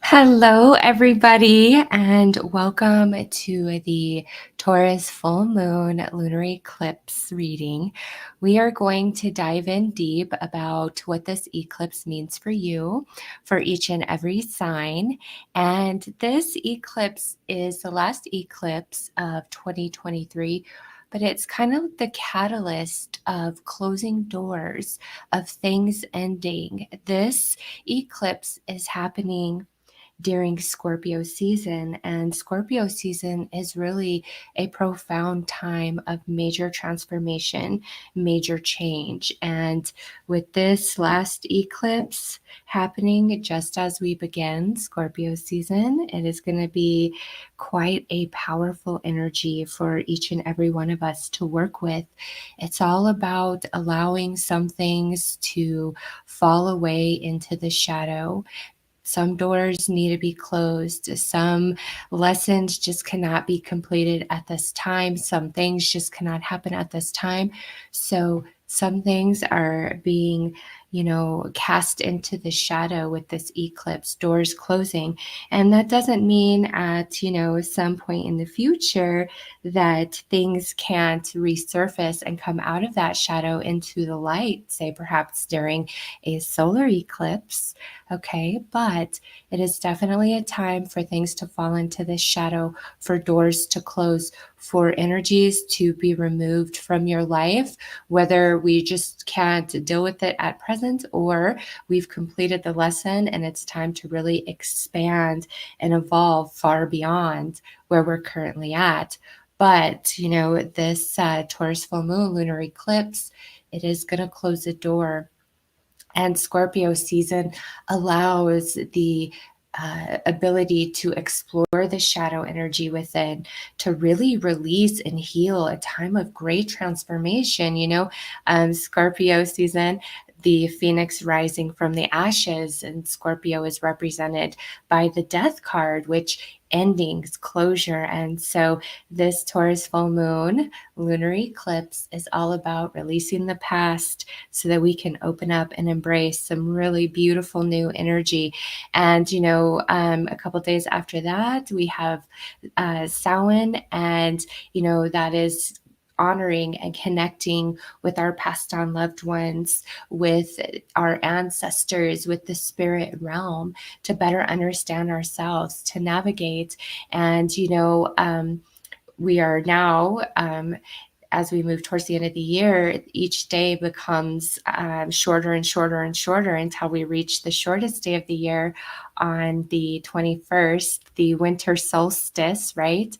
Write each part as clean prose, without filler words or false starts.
Hello, everybody, and welcome to the Taurus full moon lunar eclipse reading. We are going to dive in deep about what this eclipse means for you, for each and every sign. And this eclipse is the last eclipse of 2023. But it's kind of the catalyst of closing doors, of things ending. This eclipse is happening during Scorpio season. And Scorpio season is really a profound time of major transformation, major change. And with this last eclipse happening just as we begin Scorpio season, it is going to be quite a powerful energy for each and every one of us to work with. It's all about allowing some things to fall away into the shadow. Some doors need to be closed. Some lessons just cannot be completed at this time. Some things just cannot happen at this time. So some things are being, cast into the shadow with this eclipse, doors closing. And that doesn't mean at, some point in the future that things can't resurface and come out of that shadow into the light, say perhaps during a solar eclipse. Okay, but it is definitely a time for things to fall into the shadow, for doors to close, for energies to be removed from your life, whether we just can't deal with it at present or we've completed the lesson and it's time to really expand and evolve far beyond where we're currently at. But, this Taurus full moon lunar eclipse, it is going to close a door. And Scorpio season allows the ability to explore the shadow energy within, to really release and heal, a time of great transformation. Scorpio season, the phoenix rising from the ashes, and Scorpio is represented by the death card, which endings, closure. And so this Taurus full moon lunar eclipse is all about releasing the past so that we can open up and embrace some really beautiful new energy. And, a couple days after that, we have Samhain, and, that is honoring and connecting with our passed on loved ones, with our ancestors, with the spirit realm, to better understand ourselves, to navigate. And, we are now, as we move towards the end of the year, each day becomes shorter and shorter and shorter until we reach the shortest day of the year on the 21st, the winter solstice, right?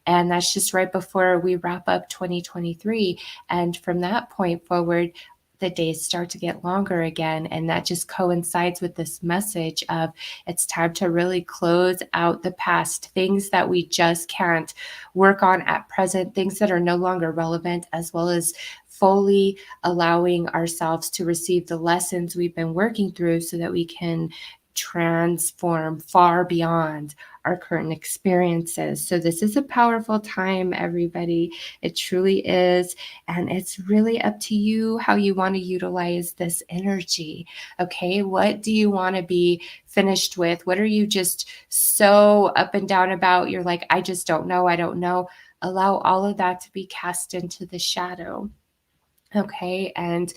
And that's just right before we wrap up 2023. And from that point forward, the days start to get longer again. And that just coincides with this message of it's time to really close out the past, things that we just can't work on at present, things that are no longer relevant, as well as fully allowing ourselves to receive the lessons we've been working through so that we can transform far beyond our current experiences. So this is a powerful time, everybody. It truly is. And it's really up to you how you want to utilize this energy. Okay, what do you want to be finished with? What are you just so up and down about? You're like, I just don't know. I don't know. Allow all of that to be cast into the shadow. Okay, and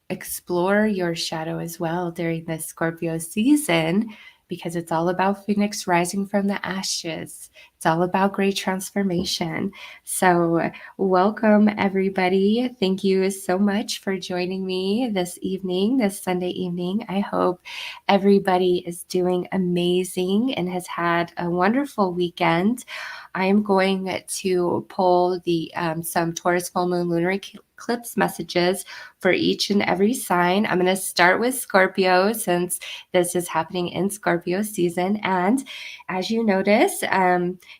explore your shadow as well during this Scorpio season, because it's all about Phoenix rising from the ashes. It's all about great transformation. So welcome, everybody. Thank you so much for joining me this evening, this Sunday evening. I hope everybody is doing amazing and has had a wonderful weekend. I am going to pull the some Taurus full moon lunar eclipse messages for each and every sign. I'm going to start with Scorpio since this is happening in Scorpio season. And as you notice,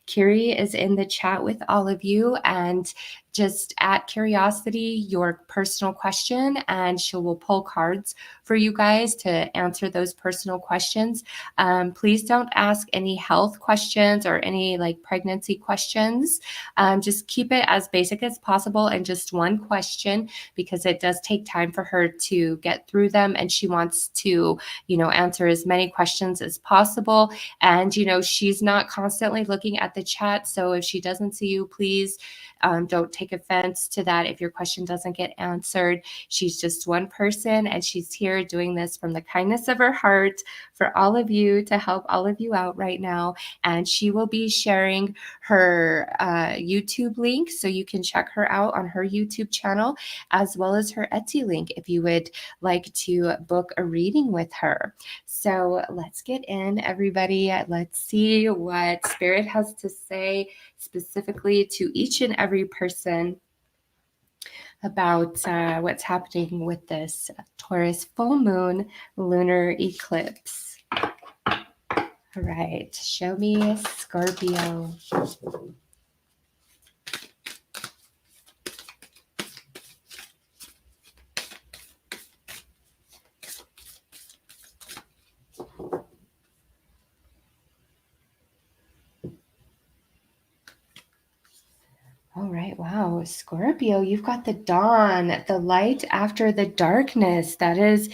Kiri is in the chat with all of you. And just at curiosity your personal question, and she will pull cards for you guys to answer those personal questions. Please don't ask any health questions or any like pregnancy questions. Just keep it as basic as possible and just one question, because it does take time for her to get through them, and she wants to, answer as many questions as possible. And, she's not constantly looking at the chat. So if she doesn't see you, please don't take offense to that if your question doesn't get answered. She's just one person, and she's here doing this from the kindness of her heart for all of you, to help all of you out right now. And she will be sharing her YouTube link, so you can check her out on her YouTube channel, as well as her Etsy link if you would like to book a reading with her. So let's get in, everybody. Let's see what Spirit has to say specifically to each and every person about what's happening with this Taurus full moon lunar eclipse. All right, show me Scorpio. All right. Wow. Scorpio, you've got the dawn, the light after the darkness. That is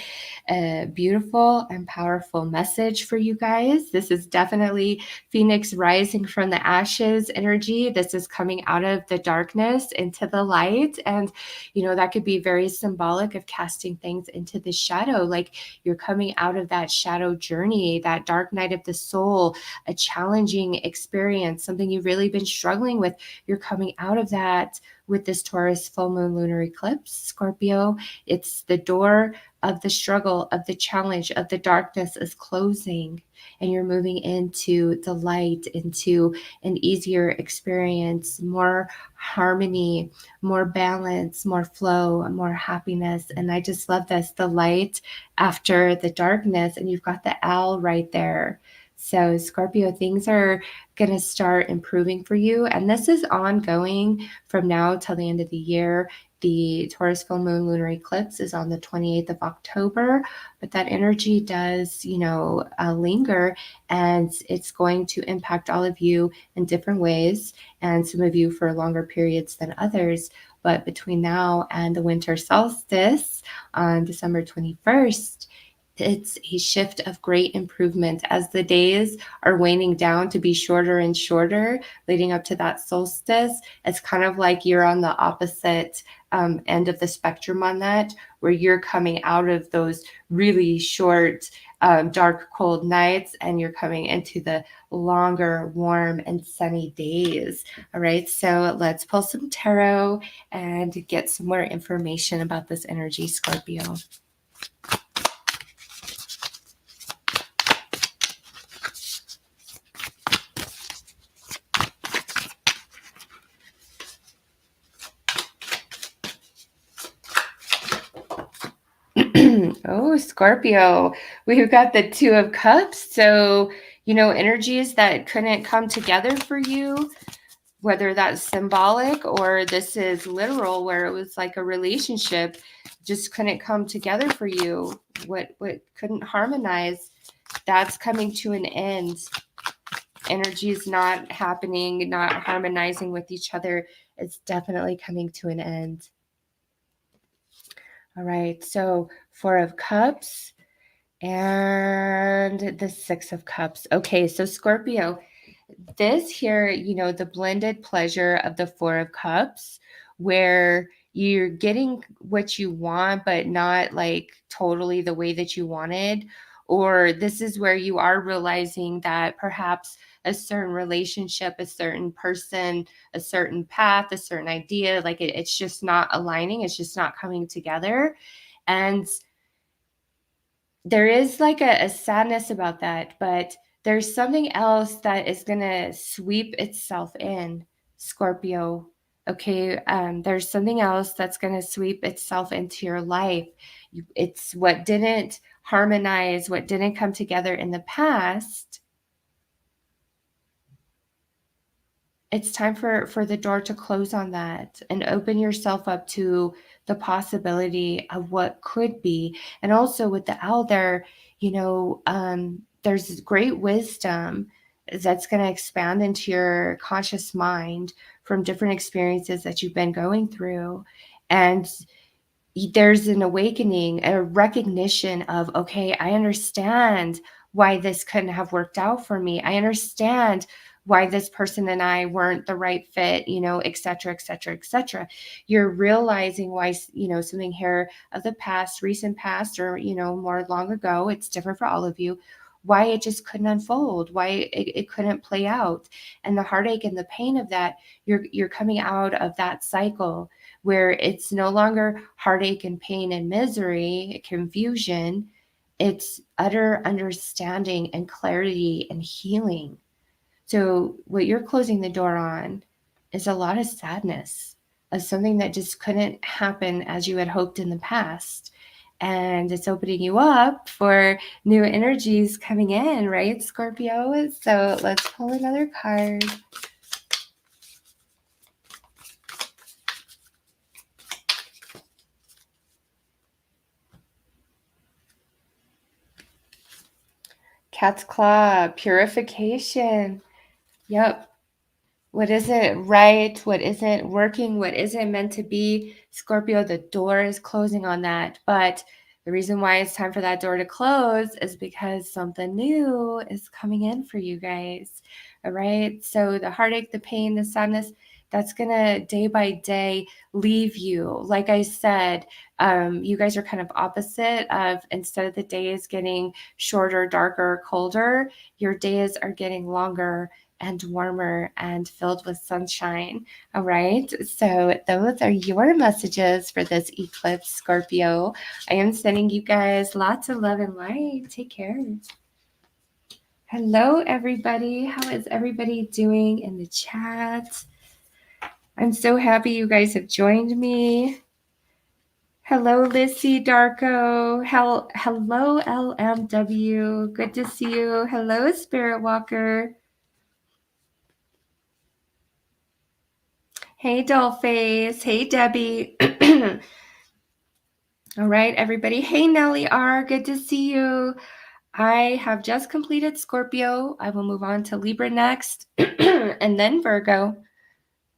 a beautiful and powerful message for you guys. This is definitely Phoenix rising from the ashes energy. This is coming out of the darkness into the light. And, that could be very symbolic of casting things into the shadow. Like you're coming out of that shadow journey, that dark night of the soul, a challenging experience, something you've really been struggling with. You're coming out of that with this Taurus full moon lunar eclipse, Scorpio. It's the door of the struggle, of the challenge, of the darkness is closing, and you're moving into the light, into an easier experience, more harmony, more balance, more flow, more happiness. And I just love this, the light after the darkness, and you've got the owl right there. So Scorpio, things are going to start improving for you. And this is ongoing from now till the end of the year. The Taurus full moon lunar eclipse is on the 28th of October, but that energy does, linger, and it's going to impact all of you in different ways, and some of you for longer periods than others. But between now and the winter solstice on December 21st, it's a shift of great improvement as the days are waning down to be shorter and shorter leading up to that solstice. It's kind of like you're on the opposite end of the spectrum on that, where you're coming out of those really short, dark, cold nights, and you're coming into the longer, warm, and sunny days. All right, so let's pull some tarot and get some more information about this energy, Scorpio. Oh, Scorpio, we've got the Two of Cups. So, energies that couldn't come together for you, whether that's symbolic or this is literal, where it was like a relationship just couldn't come together for you. What couldn't harmonize, that's coming to an end. Energies not happening, not harmonizing with each other. It's definitely coming to an end. All right, so Four of Cups and the Six of Cups. Okay, so Scorpio, this here, the blended pleasure of the Four of Cups, where you're getting what you want, but not like totally the way that you wanted. Or this is where you are realizing that perhaps a certain relationship, a certain person, a certain path, a certain idea, like it's just not aligning. It's just not coming together. And there is like a sadness about that, but there's something else that is going to sweep itself in, Scorpio. Okay, there's something else that's going to sweep itself into your life. It's what didn't harmonize, what didn't come together in the past. it's time for the door to close on that and open yourself up to the possibility of what could be. And also with the owl there, there's great wisdom that's going to expand into your conscious mind from different experiences that you've been going through. And there's an awakening, a recognition of, okay, I understand why this couldn't have worked out for me. I understand why this person and I weren't the right fit, et cetera, et cetera, et cetera. You're realizing why, something here of the past, recent past, or, more long ago, it's different for all of you, why it just couldn't unfold, why it couldn't play out. And the heartache and the pain of that, you're coming out of that cycle where it's no longer heartache and pain and misery, confusion. It's utter understanding and clarity and healing. So what you're closing the door on is a lot of sadness of something that just couldn't happen as you had hoped in the past. And it's opening you up for new energies coming in, right, Scorpio? So let's pull another card. Cat's claw, purification. Yep. What isn't right, what isn't working, what isn't meant to be, Scorpio, the door is closing on that. But the reason why it's time for that door to close is because something new is coming in for you guys. All right. So the heartache, the pain, the sadness, that's going to day by day leave you. Like I said, you guys are kind of opposite of, instead of the days getting shorter, darker, colder, your days are getting longer and warmer and filled with sunshine. All right. So those are your messages for this eclipse, Scorpio. I am sending you guys lots of love and light. Take care. Hello, everybody. How is everybody doing in the chat? I'm so happy you guys have joined me. Hello, Lissy Darko. Hello, LMW. Good to see you. Hello, Spirit Walker. Hey, Dollface. Hey, Debbie. All right, everybody. Hey, Nellie R. Good to see you. I have just completed Scorpio. I will move on to Libra next and then Virgo.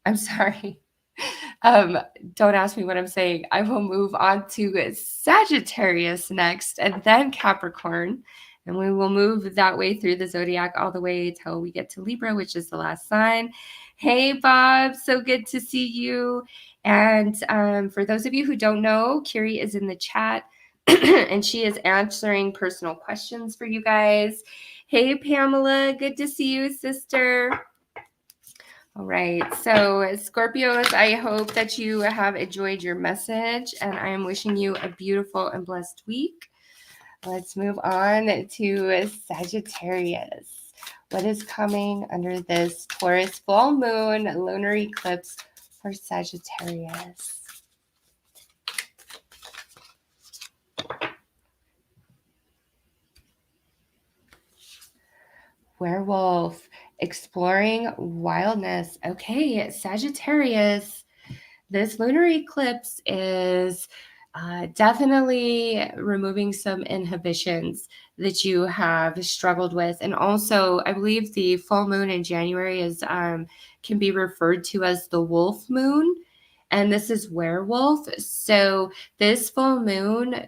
I'm sorry. Don't ask me what I'm saying. I will move on to Sagittarius next and then Capricorn. And we will move that way through the zodiac all the way till we get to Libra, which is the last sign. Hey, Bob. So good to see you. And for those of you who don't know, Kiri is in the chat and she is answering personal questions for you guys. Hey, Pamela. Good to see you, sister. All right, so Scorpios, I hope that you have enjoyed your message, and I am wishing you a beautiful and blessed week. Let's move on to Sagittarius. What is coming under this Taurus full moon lunar eclipse for Sagittarius? Werewolf, exploring wildness. Okay, Sagittarius, this lunar eclipse is definitely removing some inhibitions that you have struggled with. And also, I believe the full moon in January is can be referred to as the wolf moon. And this is werewolf. So this full moon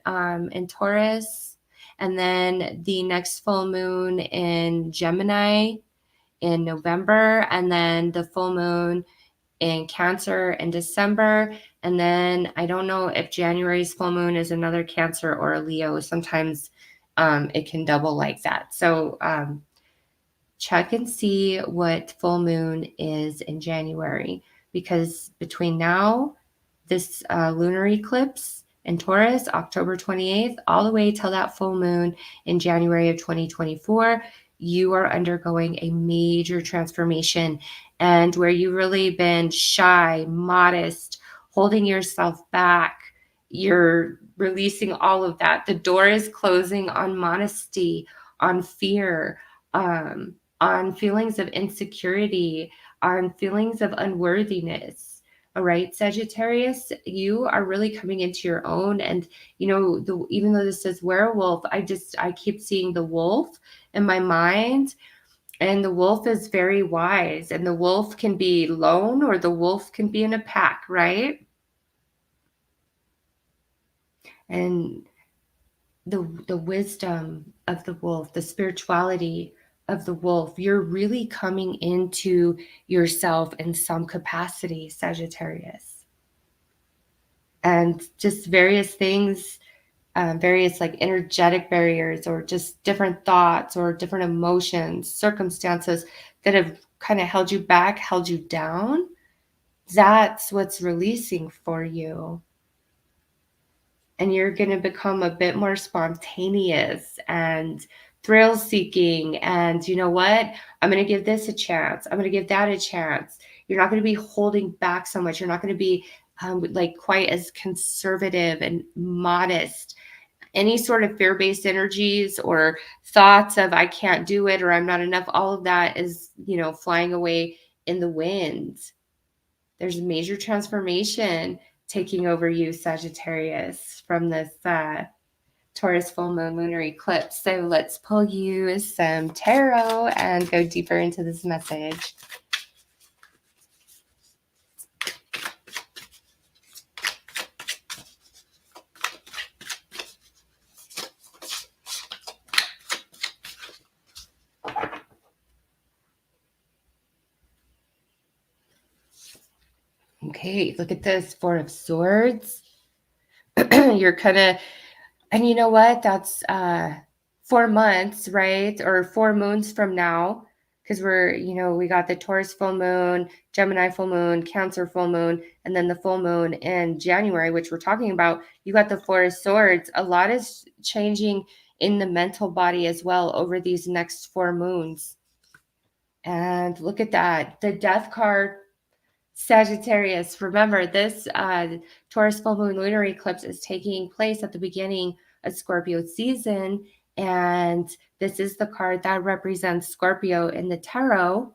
in Taurus, and then the next full moon in Gemini in November, and then the full moon in Cancer in December. And then I don't know if January's full moon is another Cancer or a Leo. Sometimes it can double like that. So check and see what full moon is in January, because between now, this lunar eclipse in Taurus, October 28th, all the way till that full moon in January of 2024, you are undergoing a major transformation. And where you've really been shy, modest, holding yourself back, you're releasing all of that. The door is closing on modesty, on fear, on feelings of insecurity, on feelings of unworthiness. All right, Sagittarius, you are really coming into your own. And, you know, even though this says werewolf, I keep seeing the wolf in my mind. And the wolf is very wise. And the wolf can be lone or the wolf can be in a pack, right? And the wisdom of the wolf, the spirituality of the wolf, you're really coming into yourself in some capacity, Sagittarius. And just various things, various like energetic barriers or just different thoughts or different emotions, circumstances that have kind of held you back, held you down. That's what's releasing for you. And you're going to become a bit more spontaneous and thrill seeking. And you know what? I'm going to give this a chance. I'm going to give that a chance. You're not going to be holding back so much. You're not going to be like quite as conservative and modest. Any sort of fear-based energies or thoughts of I can't do it or I'm not enough, all of that is, you know, flying away in the wind. There's a major transformation taking over you, Sagittarius, from this Taurus full moon lunar eclipse. So let's pull you some tarot and go deeper into this message. Okay, look at this Four of Swords. You're kind of, and you know what? That's 4 months, right? Or 4 moons from now, because we're, you know, we got the Taurus full moon, Gemini full moon, Cancer full moon, and then the full moon in January, which we're talking about. You got the Four of Swords. A lot is changing in the mental body as well over these next 4 moons. And look at that. The Death card, Sagittarius. Remember, this Taurus full moon lunar eclipse is taking place at the beginning of Scorpio season. And this is the card that represents Scorpio in the tarot.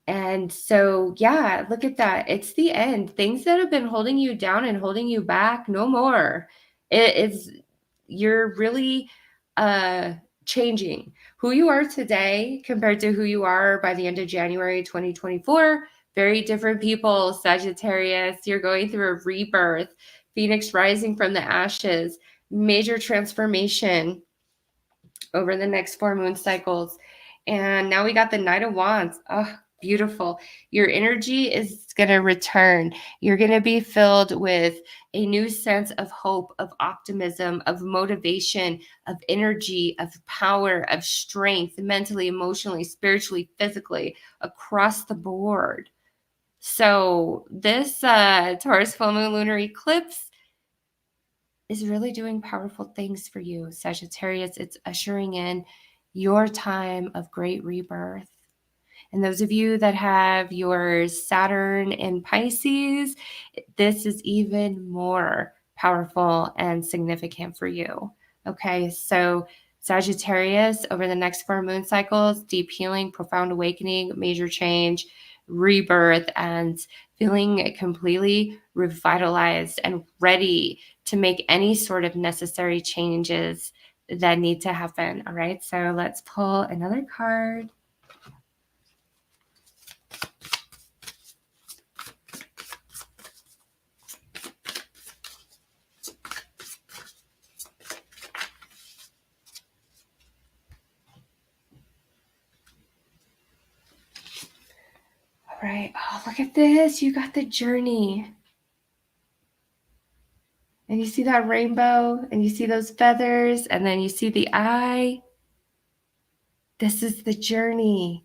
And so, yeah, look at that. It's the end. Things that have been holding you down and holding you back, no more. You're really changing who you are today compared to who you are by the end of January 2024. Very different people, Sagittarius. You're going through a rebirth, Phoenix rising from the ashes, major transformation over the next 4 moon cycles. And now we got the Knight of Wands. Oh, beautiful. Your energy is going to return. You're going to be filled with a new sense of hope, of optimism, of motivation, of energy, of power, of strength, mentally, emotionally, spiritually, physically, across the board. So this Taurus full moon lunar eclipse is really doing powerful things for you, Sagittarius. It's ushering in your time of great rebirth. And those of you that have your Saturn in Pisces, this is even more powerful and significant for you. Okay, so Sagittarius, over the next 4 moon cycles, deep healing, profound awakening, major change, rebirth, and feeling completely revitalized and ready to make any sort of necessary changes that need to happen. All right, so let's pull another card. All right, oh, look at this. You got the Journey. And you see that rainbow, and you see those feathers, and then you see the eye. This is the Journey.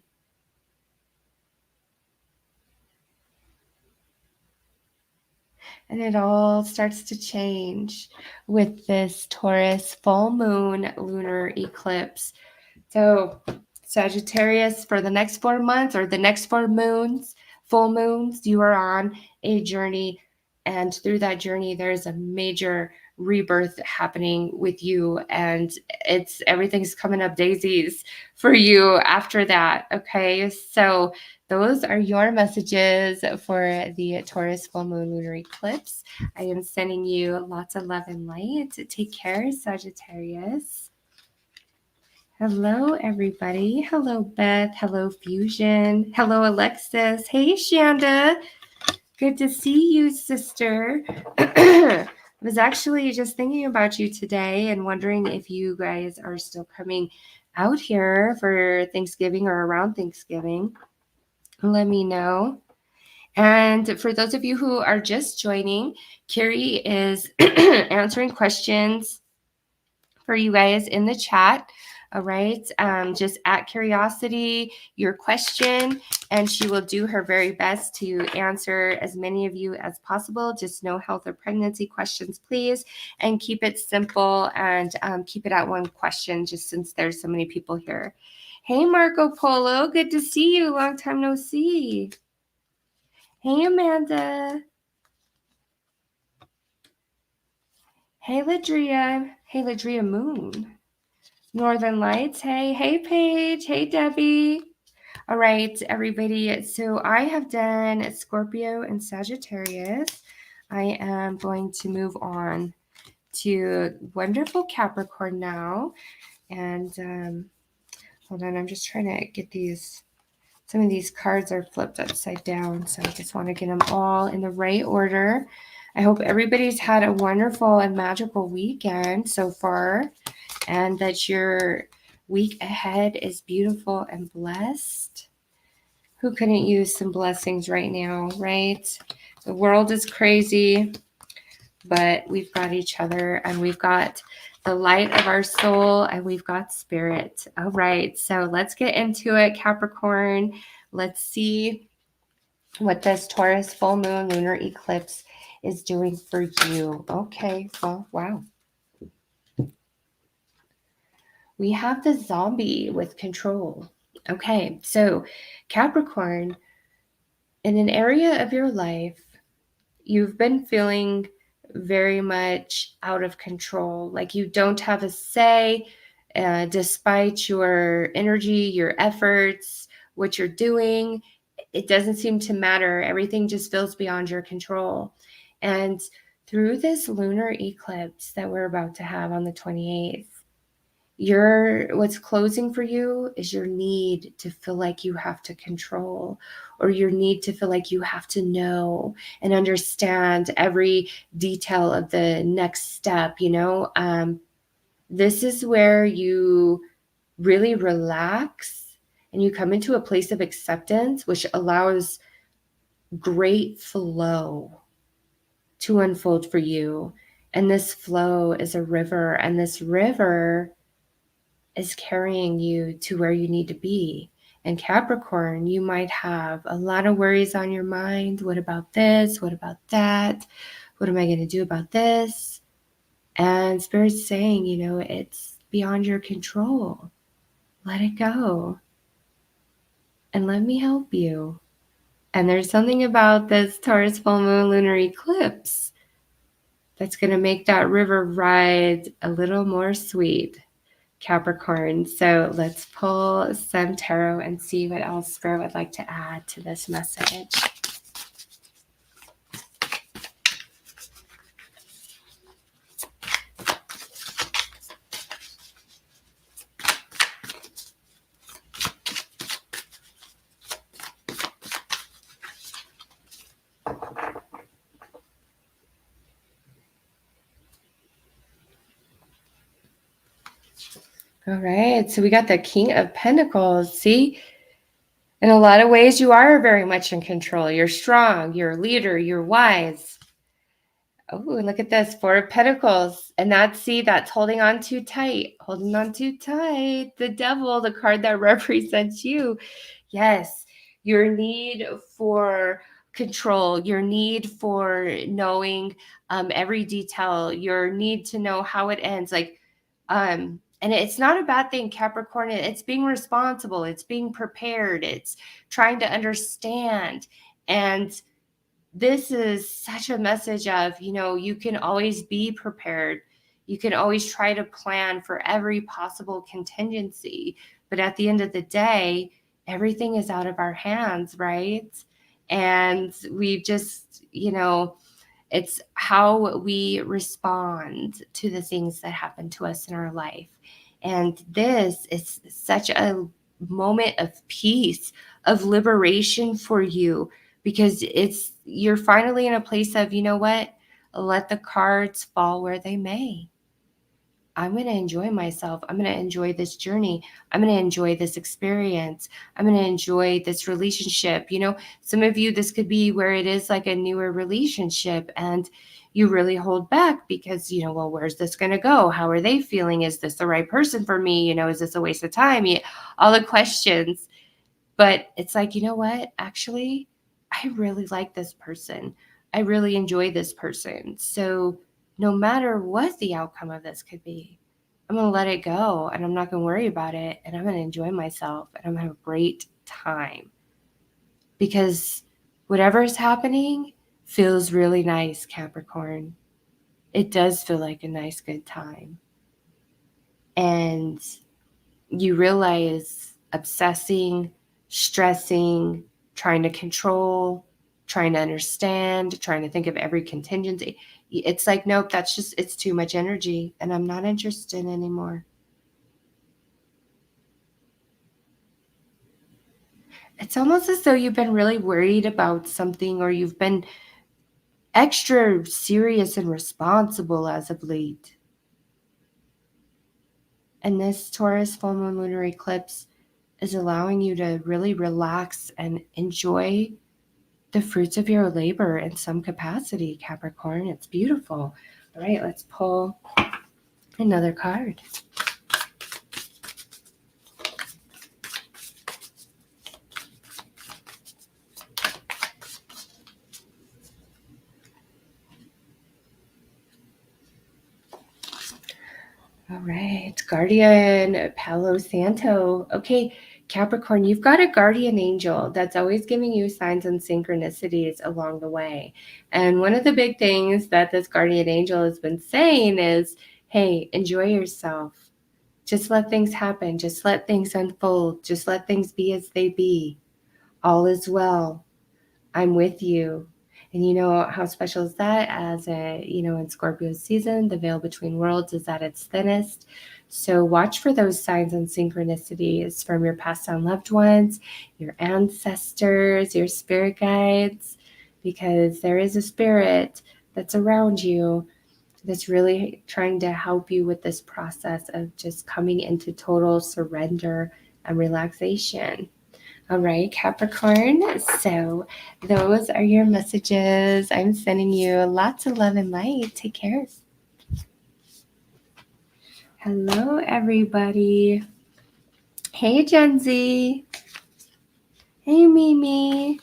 And it all starts to change with this Taurus full moon lunar eclipse. So Sagittarius, for the next 4 months or the next 4 moons, full moons, you are on a journey. And through that journey, there's a major rebirth happening with you, and everything's coming up daisies for you after that. Okay, so those are your messages for the Taurus full moon lunar eclipse. I am sending you lots of love and light. Take care, Sagittarius. Hello, everybody. Hello, Beth. Hello, Fusion. Hello, Alexis. Hey, Shanda. Good to see you, sister. I was actually just thinking about you today and wondering if you guys are still coming out here for Thanksgiving or around Thanksgiving. Let me know. And for those of you who are just joining, Carrie is answering questions for you guys in the chat. All right. Just at curiosity, your question, and she will do her very best to answer as many of you as possible. Just no health or pregnancy questions, please. And keep it simple and keep it at one question, just since there's so many people here. Hey, Marco Polo. Good to see you. Long time no see. Hey, Amanda. Hey, Ladria. Hey, Ladria Moon. Northern Lights. Hey, Paige. Hey, Debbie. All right, everybody. So I have done Scorpio and Sagittarius. I am going to move on to wonderful Capricorn now. And hold on, I'm just trying to get these. Some of these cards are flipped upside down, so I just want to get them all in the right order. I hope everybody's had a wonderful and magical weekend so far, and that your week ahead is beautiful and blessed. Who couldn't use some blessings right now, right? The world is crazy, but we've got each other, and we've got the light of our soul, and we've got spirit. All right, so let's get into it, Capricorn. Let's see what this Taurus full moon lunar eclipse is doing for you. Okay, well, wow. We have the zombie with control. Okay, so Capricorn, in an area of your life, you've been feeling very much out of control, like you don't have a say, despite your energy, your efforts, what you're doing. It doesn't seem to matter. Everything just feels beyond your control. And through this lunar eclipse that we're about to have on the 28th, what's closing for you is your need to feel like you have to control, or your need to feel like you have to know and understand every detail of the next step. This is where you really relax and you come into a place of acceptance, which allows great flow to unfold for you. And this flow is a river, and this river is carrying you to where you need to be. And Capricorn, you might have a lot of worries on your mind. What about this? What about that? What am I going to do about this? And Spirit's saying, it's beyond your control. Let it go. And let me help you. And there's something about this Taurus full moon lunar eclipse that's going to make that river ride a little more sweet, Capricorn. So let's pull some tarot and see what else Spirit would like to add to this message. All right, so we got the King of Pentacles. See, in a lot of ways, you are very much in control. You're strong, you're a leader, you're wise. Oh, look at this, Four of Pentacles. And that's holding on too tight, holding on too tight. The Devil, the card that represents you. Yes, your need for control, your need for knowing every detail, your need to know how it ends. And it's not a bad thing, Capricorn. It's being responsible. It's being prepared. It's trying to understand. And this is such a message of, you can always be prepared. You can always try to plan for every possible contingency. But at the end of the day, everything is out of our hands, right? And we just, it's how we respond to the things that happen to us in our life. And this is such a moment of peace, of liberation for you, because you're finally in a place of, let the cards fall where they may. I'm going to enjoy myself. I'm going to enjoy this journey. I'm going to enjoy this experience. I'm going to enjoy this relationship. Some of you, this could be where it is like a newer relationship and you really hold back because, well, where's this going to go? How are they feeling? Is this the right person for me? Is this a waste of time? All the questions. But it's like, you know what? Actually, I really like this person. I really enjoy this person. So no matter what the outcome of this could be, I'm going to let it go and I'm not going to worry about it. And I'm going to enjoy myself and I'm going to have a great time. Because whatever is happening feels really nice, Capricorn. It does feel like a nice, good time. And you realize obsessing, stressing, trying to control, trying to understand, trying to think of every contingency. It's like, nope, it's too much energy and I'm not interested anymore. It's almost as though you've been really worried about something or you've been extra serious and responsible as of late. And this Taurus full moon lunar eclipse is allowing you to really relax and enjoy the fruits of your labor in some capacity, Capricorn. It's beautiful. All right, let's pull another card. All right, Guardian Palo Santo. Okay, Capricorn, you've got a guardian angel that's always giving you signs and synchronicities along the way. And one of the big things that this guardian angel has been saying is, hey, enjoy yourself. Just let things happen. Just let things unfold. Just let things be as they be. All is well. I'm with you. And you know how special is that? As in Scorpio season, the veil between worlds is at its thinnest. So watch for those signs and synchronicities from your passed on loved ones, your ancestors, your spirit guides, because there is a spirit that's around you that's really trying to help you with this process of just coming into total surrender and relaxation. All right, Capricorn. So those are your messages. I'm sending you lots of love and light. Take care. Hello, everybody. Hey, Gen Z. Hey, Mimi.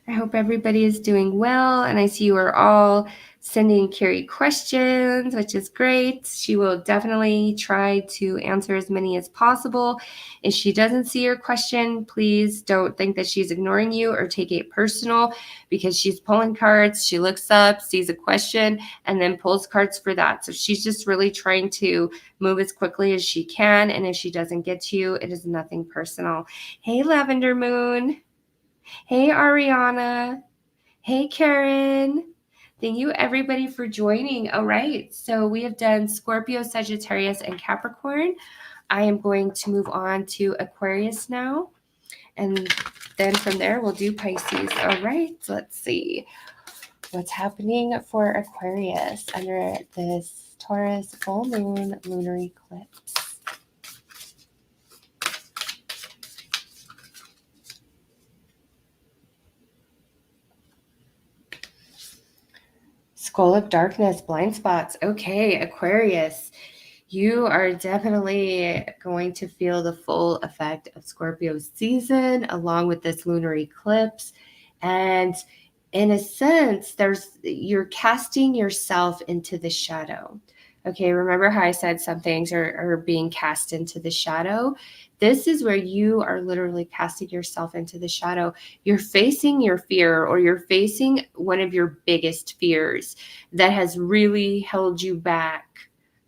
I hope everybody is doing well, and I see you are all sending Carrie questions, which is great. She will definitely try to answer as many as possible. If she doesn't see your question, please don't think that she's ignoring you or take it personal, because she's pulling cards. She looks up, sees a question, and then pulls cards for that. So she's just really trying to move as quickly as she can, and if she doesn't get to you, it is nothing personal. Hey, Lavender Moon. Hey, Ariana. Hey, Karen. Thank you, everybody, for joining. All right, so we have done Scorpio, Sagittarius, and Capricorn. I am going to move on to Aquarius now, and then from there, we'll do Pisces. All right, so let's see what's happening for Aquarius under this Taurus full moon lunar eclipse. Skull of darkness, blind spots. Okay, Aquarius, you are definitely going to feel the full effect of Scorpio season along with this lunar eclipse. And in a sense, you're casting yourself into the shadow. Okay, remember how I said some things are being cast into the shadow? This is where you are literally casting yourself into the shadow. You're facing your fear, or you're facing one of your biggest fears that has really held you back.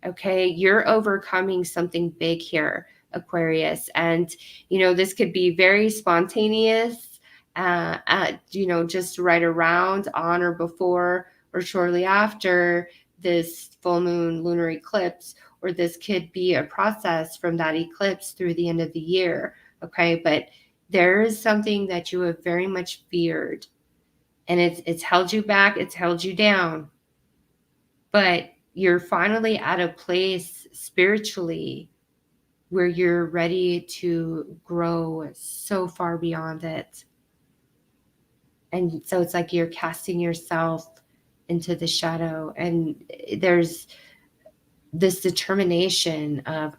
Okay, you're overcoming something big here, Aquarius. And, this could be very spontaneous, just right around, on, or before, or shortly after this full moon lunar eclipse, or this could be a process from that eclipse through the end of the year. Okay, but there is something that you have very much feared, and it's held you back, it's held you down, but you're finally at a place spiritually where you're ready to grow so far beyond it. And so it's like you're casting yourself into the shadow, and there's this determination of,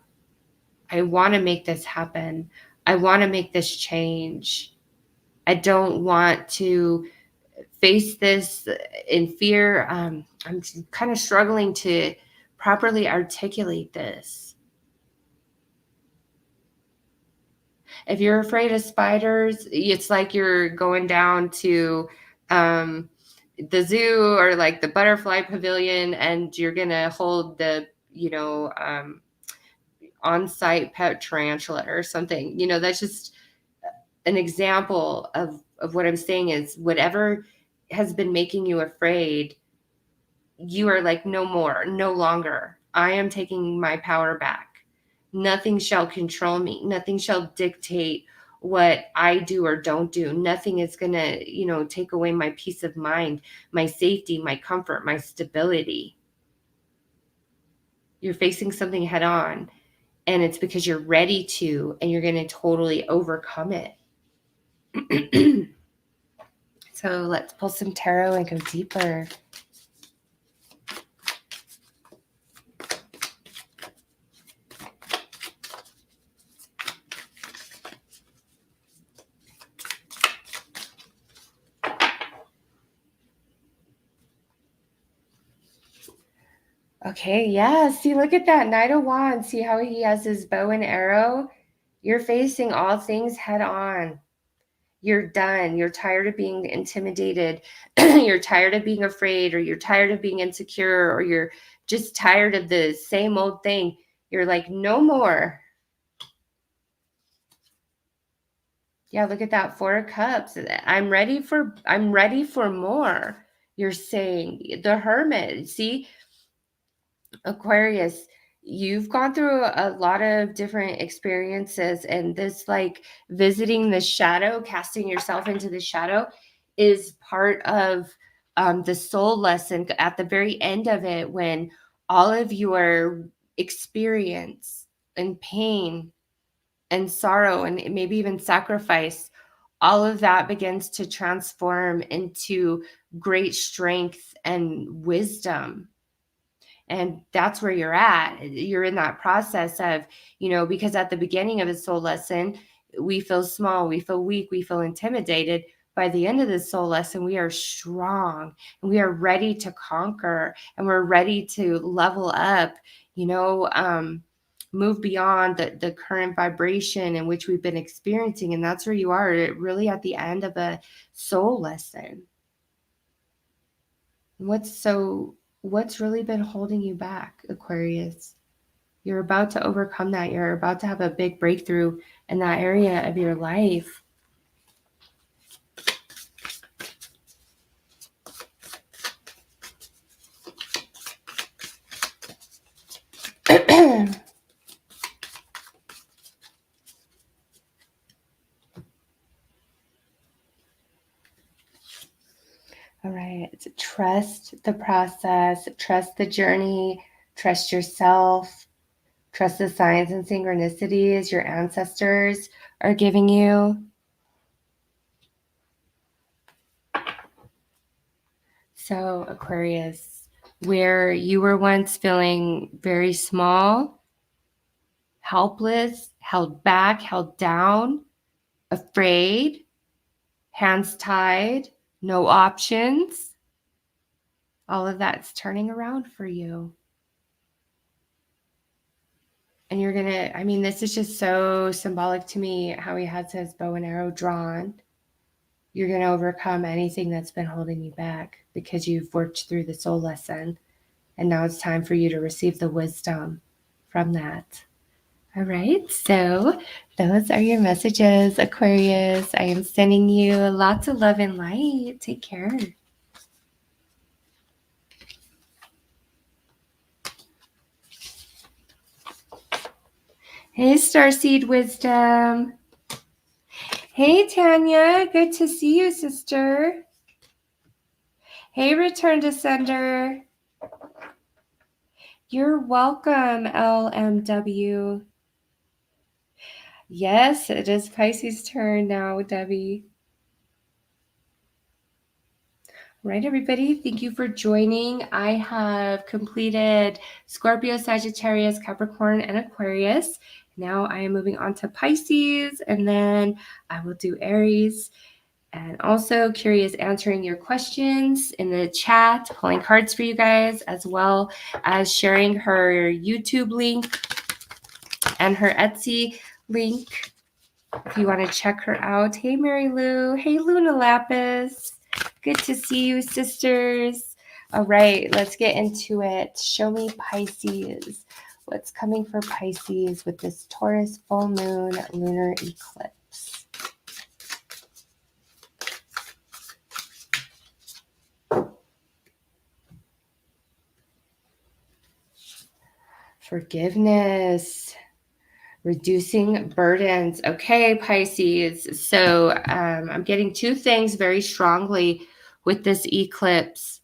I want to make this happen. I want to make this change. I don't want to face this in fear. I'm kind of struggling to properly articulate this. If you're afraid of spiders, it's like you're going down to the zoo or like the butterfly pavilion, and you're going to hold the, on-site pet tarantula or something. That's just an example of what I'm saying is, whatever has been making you afraid, you are like, no more, no longer. I am taking my power back. Nothing shall control me. Nothing shall dictate what I do or don't do. Nothing is going to, take away my peace of mind, my safety, my comfort, my stability. You're facing something head on, and it's because you're ready to, and you're going to totally overcome it. So let's pull some tarot and go deeper. Okay, yeah. See, look at that Knight of Wands. See how he has his bow and arrow? You're facing all things head on. You're done. You're tired of being intimidated. You're tired of being afraid, or you're tired of being insecure, or you're just tired of the same old thing. You're like, no more. Yeah, look at that, 4 of Cups. I'm ready for more. You're saying the Hermit. See, Aquarius, you've gone through a lot of different experiences, and this, like, visiting the shadow, casting yourself into the shadow, is part of the soul lesson at the very end of it, when all of your experience and pain and sorrow and maybe even sacrifice, all of that begins to transform into great strength and wisdom. And that's where you're at. You're in that process of, because at the beginning of a soul lesson, we feel small, we feel weak, we feel intimidated. By the end of the soul lesson, we are strong, and we are ready to conquer, and we're ready to level up, move beyond the current vibration in which we've been experiencing. And that's where you are, really, at the end of a soul lesson. What's really been holding you back, Aquarius? You're about to overcome that. You're about to have a big breakthrough in that area of your life. All right. Trust the process, trust the journey, trust yourself, trust the signs and synchronicities your ancestors are giving you. So, Aquarius, where you were once feeling very small, helpless, held back, held down, afraid, hands tied, no options. All of that's turning around for you. And you're going to, I mean, this is just so symbolic to me how he has his bow and arrow drawn. You're going to overcome anything that's been holding you back because you've worked through the soul lesson. And now it's time for you to receive the wisdom from that. All right, so those are your messages, Aquarius. I am sending you lots of love and light. Take care. Hey, Starseed Wisdom. Hey, Tanya. Good to see you, sister. Hey, Return to Sender. You're welcome, LMW. Yes, it is Pisces' turn now, Debbie. All right, everybody, thank you for joining. I have completed Scorpio, Sagittarius, Capricorn, and Aquarius. Now I am moving on to Pisces, and then I will do Aries. And also curious answering your questions in the chat, pulling cards for you guys, as well as sharing her YouTube link and her Etsy link if you want to check her out. Hey, Mary Lou. Hey, Luna Lapis. Good to see you, sisters. All right, let's get into it. Show me Pisces. What's coming for Pisces with this Taurus full moon lunar eclipse? Forgiveness. Reducing burdens. Okay, Pisces. So I'm getting two things very strongly with this eclipse.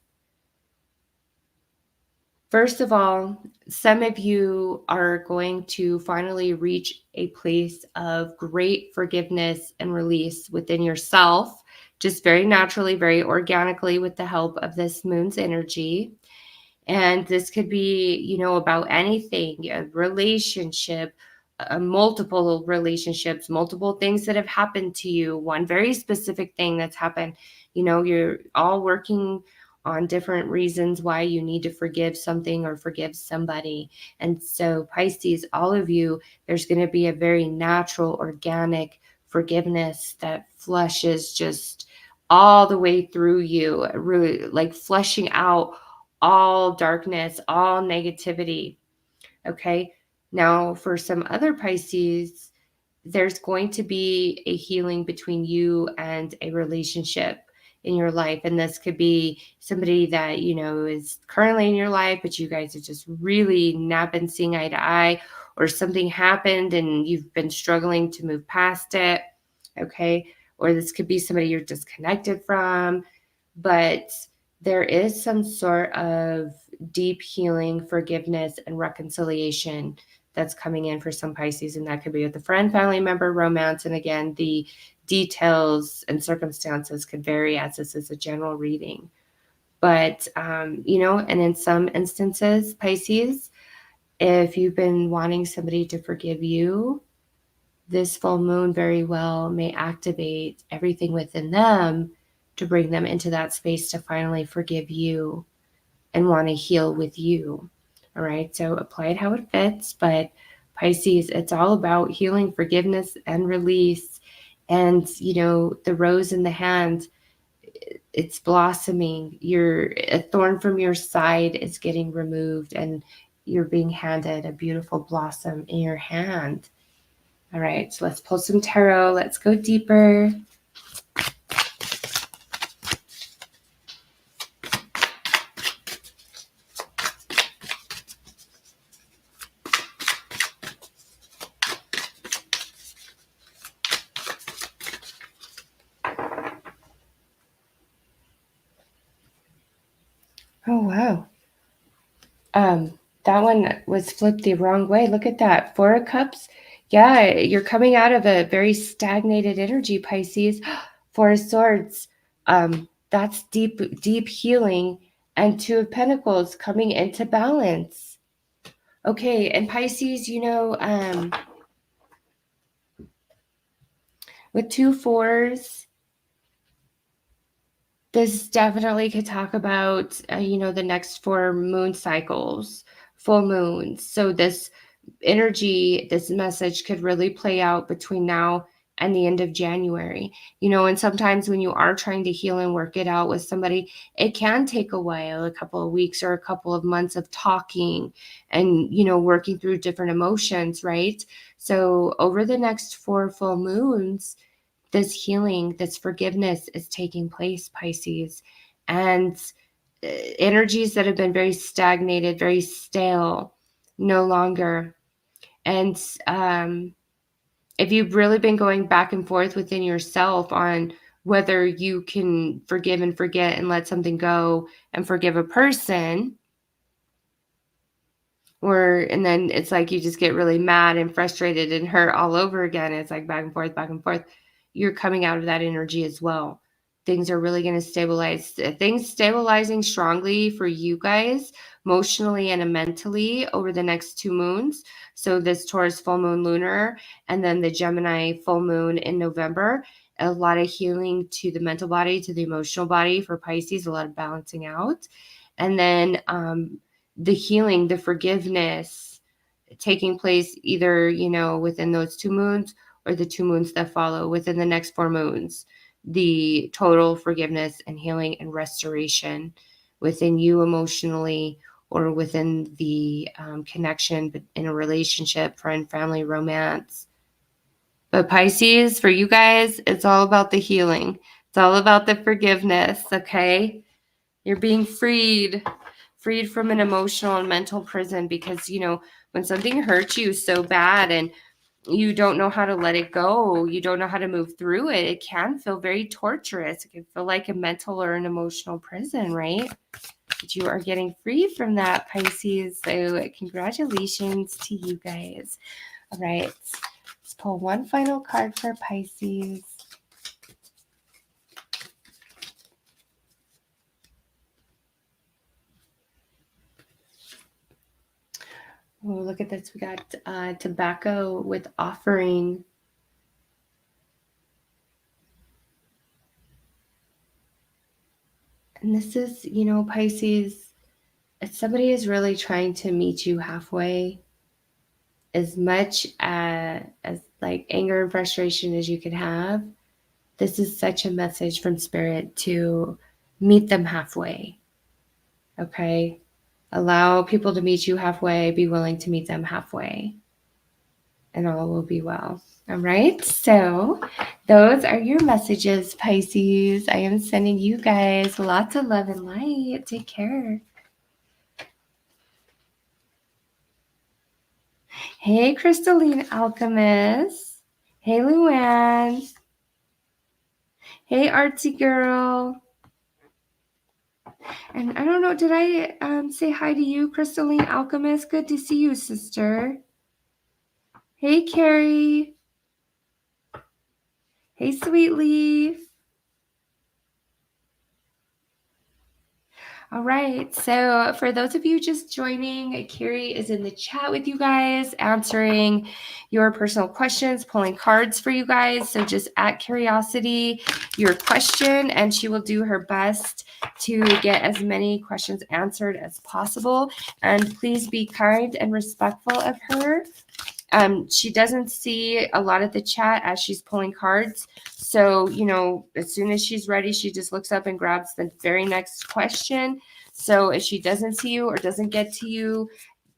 First of all, some of you are going to finally reach a place of great forgiveness and release within yourself, just very naturally, very organically with the help of this moon's energy. And this could be, you know, about anything, a relationship, multiple relationships, multiple things that have happened to you, one very specific thing that's happened. You know, you're all working on different reasons why you need to forgive something or forgive somebody. And so Pisces, all of you, there's going to be a very natural, organic forgiveness that flushes just all the way through you, really like flushing out all darkness, all negativity. Okay. Now, for some other Pisces, there's going to be a healing between you and a relationship in your life. And this could be somebody that, you know, is currently in your life, but you guys are just really not been seeing eye to eye, or something happened and you've been struggling to move past it. Okay. Or this could be somebody you're disconnected from, but there is some sort of deep healing, forgiveness, and reconciliation that's coming in for some Pisces. And that could be with a friend, family member, romance. And again, the details and circumstances could vary as this is a general reading. But, you know, and in some instances, Pisces, if you've been wanting somebody to forgive you, this full moon very well may activate everything within them to bring them into that space to finally forgive you and want to heal with you. All right. So apply it how it fits. But Pisces, it's all about healing, forgiveness, and release. And, you know, the rose in the hand, it's blossoming. A thorn from your side is getting removed, and you're being handed a beautiful blossom in your hand. All right. So let's pull some tarot. Let's go deeper. Oh, wow. That one was flipped the wrong way. Look at that. Four of Cups. Yeah, you're coming out of a very stagnated energy, Pisces. Four of Swords. That's deep healing. And Two of Pentacles coming into balance. Okay, and Pisces, you know, with two fours, This definitely could talk about, the next 4 moon cycles, full moons. So this energy, this message could really play out between now and the end of January. And sometimes when you are trying to heal and work it out with somebody, it can take a while, a couple of weeks or a couple of months of talking and, working through different emotions, right? So over the next 4 full moons, this healing, this forgiveness is taking place, Pisces. And energies that have been very stagnated, very stale, no longer. And if you've really been going back and forth within yourself on whether you can forgive and forget and let something go and forgive a person, and then it's like you just get really mad and frustrated and hurt all over again. It's like back and forth, back and forth. You're coming out of that energy as well. Things are really going to stabilize. Things stabilizing strongly for you guys, emotionally and mentally, over the next 2 moons. So this Taurus full moon lunar, and then the Gemini full moon in November. A lot of healing to the mental body, to the emotional body for Pisces, a lot of balancing out. And then the healing, the forgiveness taking place either, within those 2 moons or the 2 moons that follow within the next 4 moons. The total forgiveness and healing and restoration within you emotionally, or within the connection in a relationship, friend, family, romance. But Pisces, for you guys, it's all about the healing. It's all about the forgiveness, okay? You're being freed from an emotional and mental prison because, when something hurts you so bad and you don't know how to let it go, you don't know how to move through it, it can feel very torturous. It can feel like a mental or an emotional prison, right? But you are getting free from that, Pisces. So congratulations to you guys. All right. Let's pull one final card for Pisces. Oh, look at this. We got tobacco with offering. And this is, Pisces, if somebody is really trying to meet you halfway, as much as like anger and frustration as you could have, this is such a message from Spirit to meet them halfway. Okay? Allow people to meet you halfway, be willing to meet them halfway, and all will be well. All right, so those are your messages, Pisces. I am sending you guys lots of love and light. Take care. Hey, Crystalline Alchemist. Hey, Luann. Hey, Artsy Girl. And I don't know, did I say hi to you, Crystalline Alchemist? Good to see you, sister. Hey, Carrie. Hey, Sweet Leaf. All right, so for those of you just joining, Carrie is in the chat with you guys, answering your personal questions, pulling cards for you guys. So just at Curiosity, your question, and she will do her best to get as many questions answered as possible. And please be kind and respectful of her. She doesn't see a lot of the chat as she's pulling cards. So, as soon as she's ready, she just looks up and grabs the very next question. So if she doesn't see you or doesn't get to you,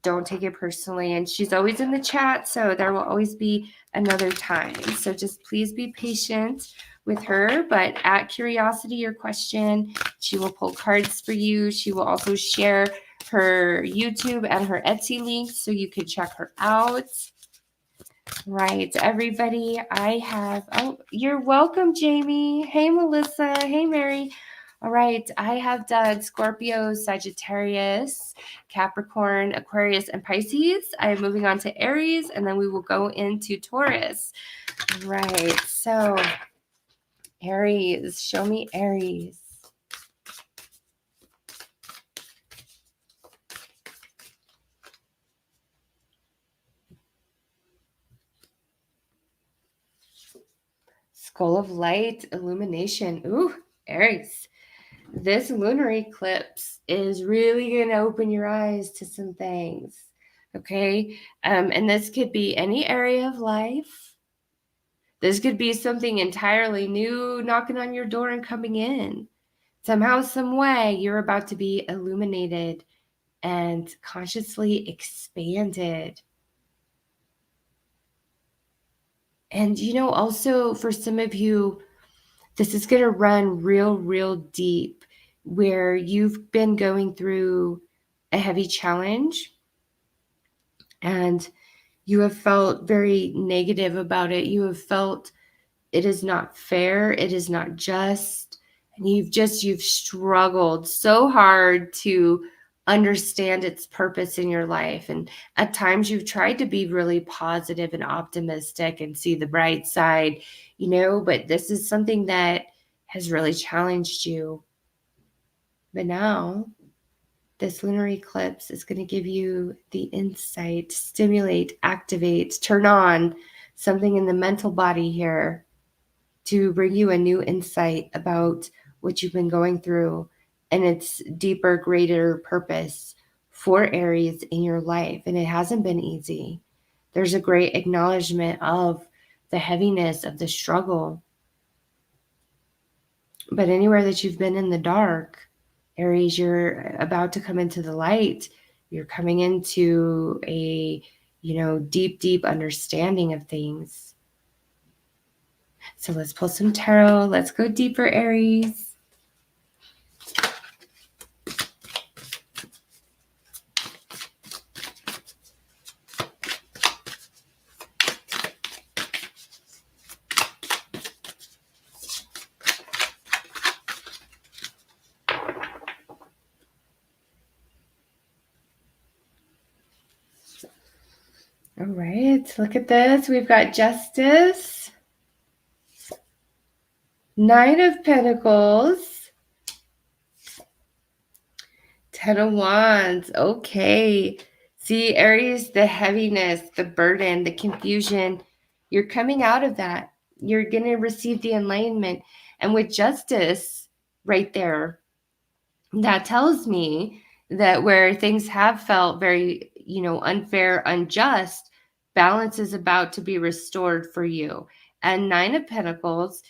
don't take it personally. And she's always in the chat, so there will always be another time. So just please be patient with her. But at Curiosity, your question, she will pull cards for you. She will also share her YouTube and her Etsy links so you can check her out. Right, everybody, you're welcome, Jamie. Hey, Melissa. Hey, Mary. All right, I have done Scorpio, Sagittarius, Capricorn, Aquarius, and Pisces. I am moving on to Aries, and then we will go into Taurus. Right, so Aries, show me Aries. Skull of Light, Illumination. Ooh, Aries. this lunar eclipse is really going to open your eyes to some things. Okay. And this could be any area of life. This could be something entirely new knocking on your door and coming in. Somehow, some way, you're about to be illuminated and consciously expanded. And, also for some of you, this is going to run real deep, where you've been going through a heavy challenge and you have felt very negative about it. You have felt it is not fair. It is not just. And you've struggled so hard to understand its purpose in your life. And at times you've tried to be really positive and optimistic and see the bright side, but this is something that has really challenged you. But now this lunar eclipse is going to give you the insight, stimulate, activate, turn on something in the mental body here to bring you a new insight about what you've been going through and its deeper, greater purpose for Aries in your life. And it hasn't been easy. There's a great acknowledgement of the heaviness of the struggle. But anywhere that you've been in the dark, Aries, you're about to come into the light. You're coming into a, deep understanding of things. So let's pull some tarot. Let's go deeper, Aries. All right, look at this. We've got Justice, Nine of Pentacles, Ten of Wands. Okay. See, Aries, the heaviness, the burden, the confusion, you're coming out of that. You're going to receive the enlightenment. And with Justice right there, that tells me that where things have felt very, unfair, unjust, balance is about to be restored for you. And Nine of Pentacles,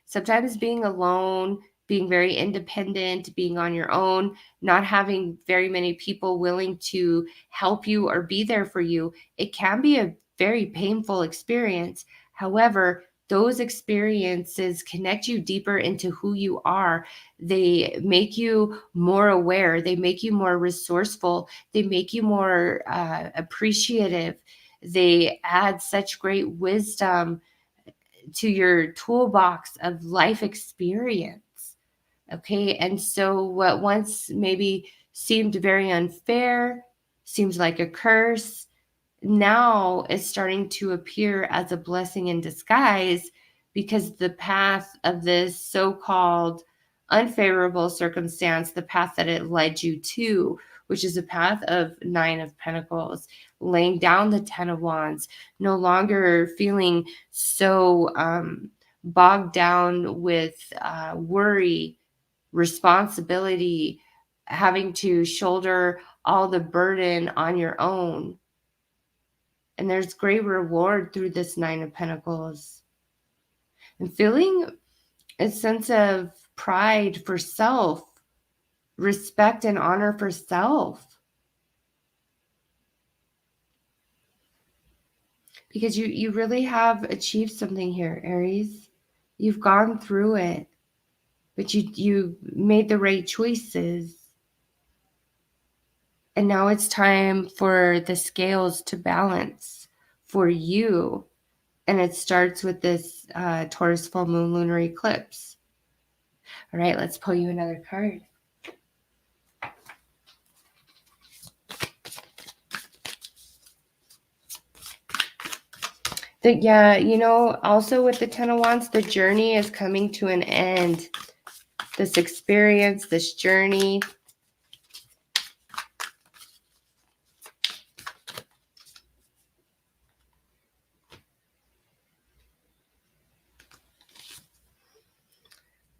sometimes being alone, being very independent, being on your own, not having very many people willing to help you or be there for you, it can be a very painful experience. However, those experiences connect you deeper into who you are. They make you more aware. They make you more resourceful. They make you more appreciative. They add such great wisdom to your toolbox of life experience. Okay. And so what once maybe seemed very unfair, seems like a curse, now is starting to appear as a blessing in disguise, because the path of this so-called unfavorable circumstance, the path that it led you to, which is a path of Nine of Pentacles, laying down the Ten of Wands, no longer feeling so bogged down with worry, responsibility, having to shoulder all the burden on your own. And there's great reward through this Nine of Pentacles. And feeling a sense of pride for self, respect and honor for self. Because you really have achieved something here, Aries. You've gone through it, but you made the right choices. And now it's time for the scales to balance for you. And it starts with this Taurus full moon lunar eclipse. All right, let's pull you another card. Also with the Ten of Wands, the journey is coming to an end. This experience, this journey.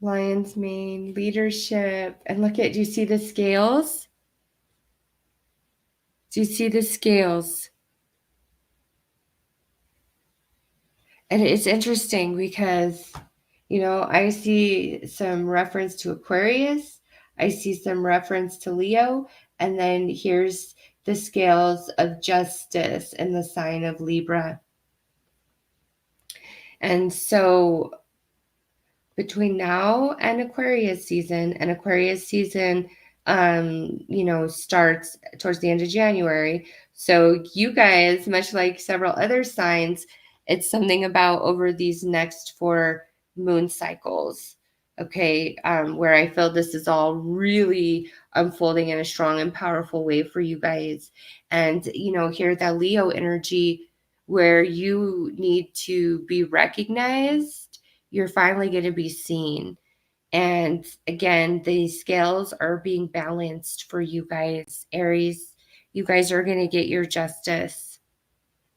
Lion's mane, leadership. And look at, do you see the scales? Do you see the scales? And it's interesting because, you know, I see some reference to Aquarius. I see some reference to Leo. And then here's the scales of justice in the sign of Libra. And so between now and Aquarius season, you know, starts towards the end of January. So you guys, much like several other signs, it's something about over these next 4 moon cycles, okay, where I feel this is all really unfolding in a strong and powerful way for you guys. And, you know, here that Leo energy where you need to be recognized, you're finally going to be seen. And again, the scales are being balanced for you guys. Aries, you guys are going to get your justice.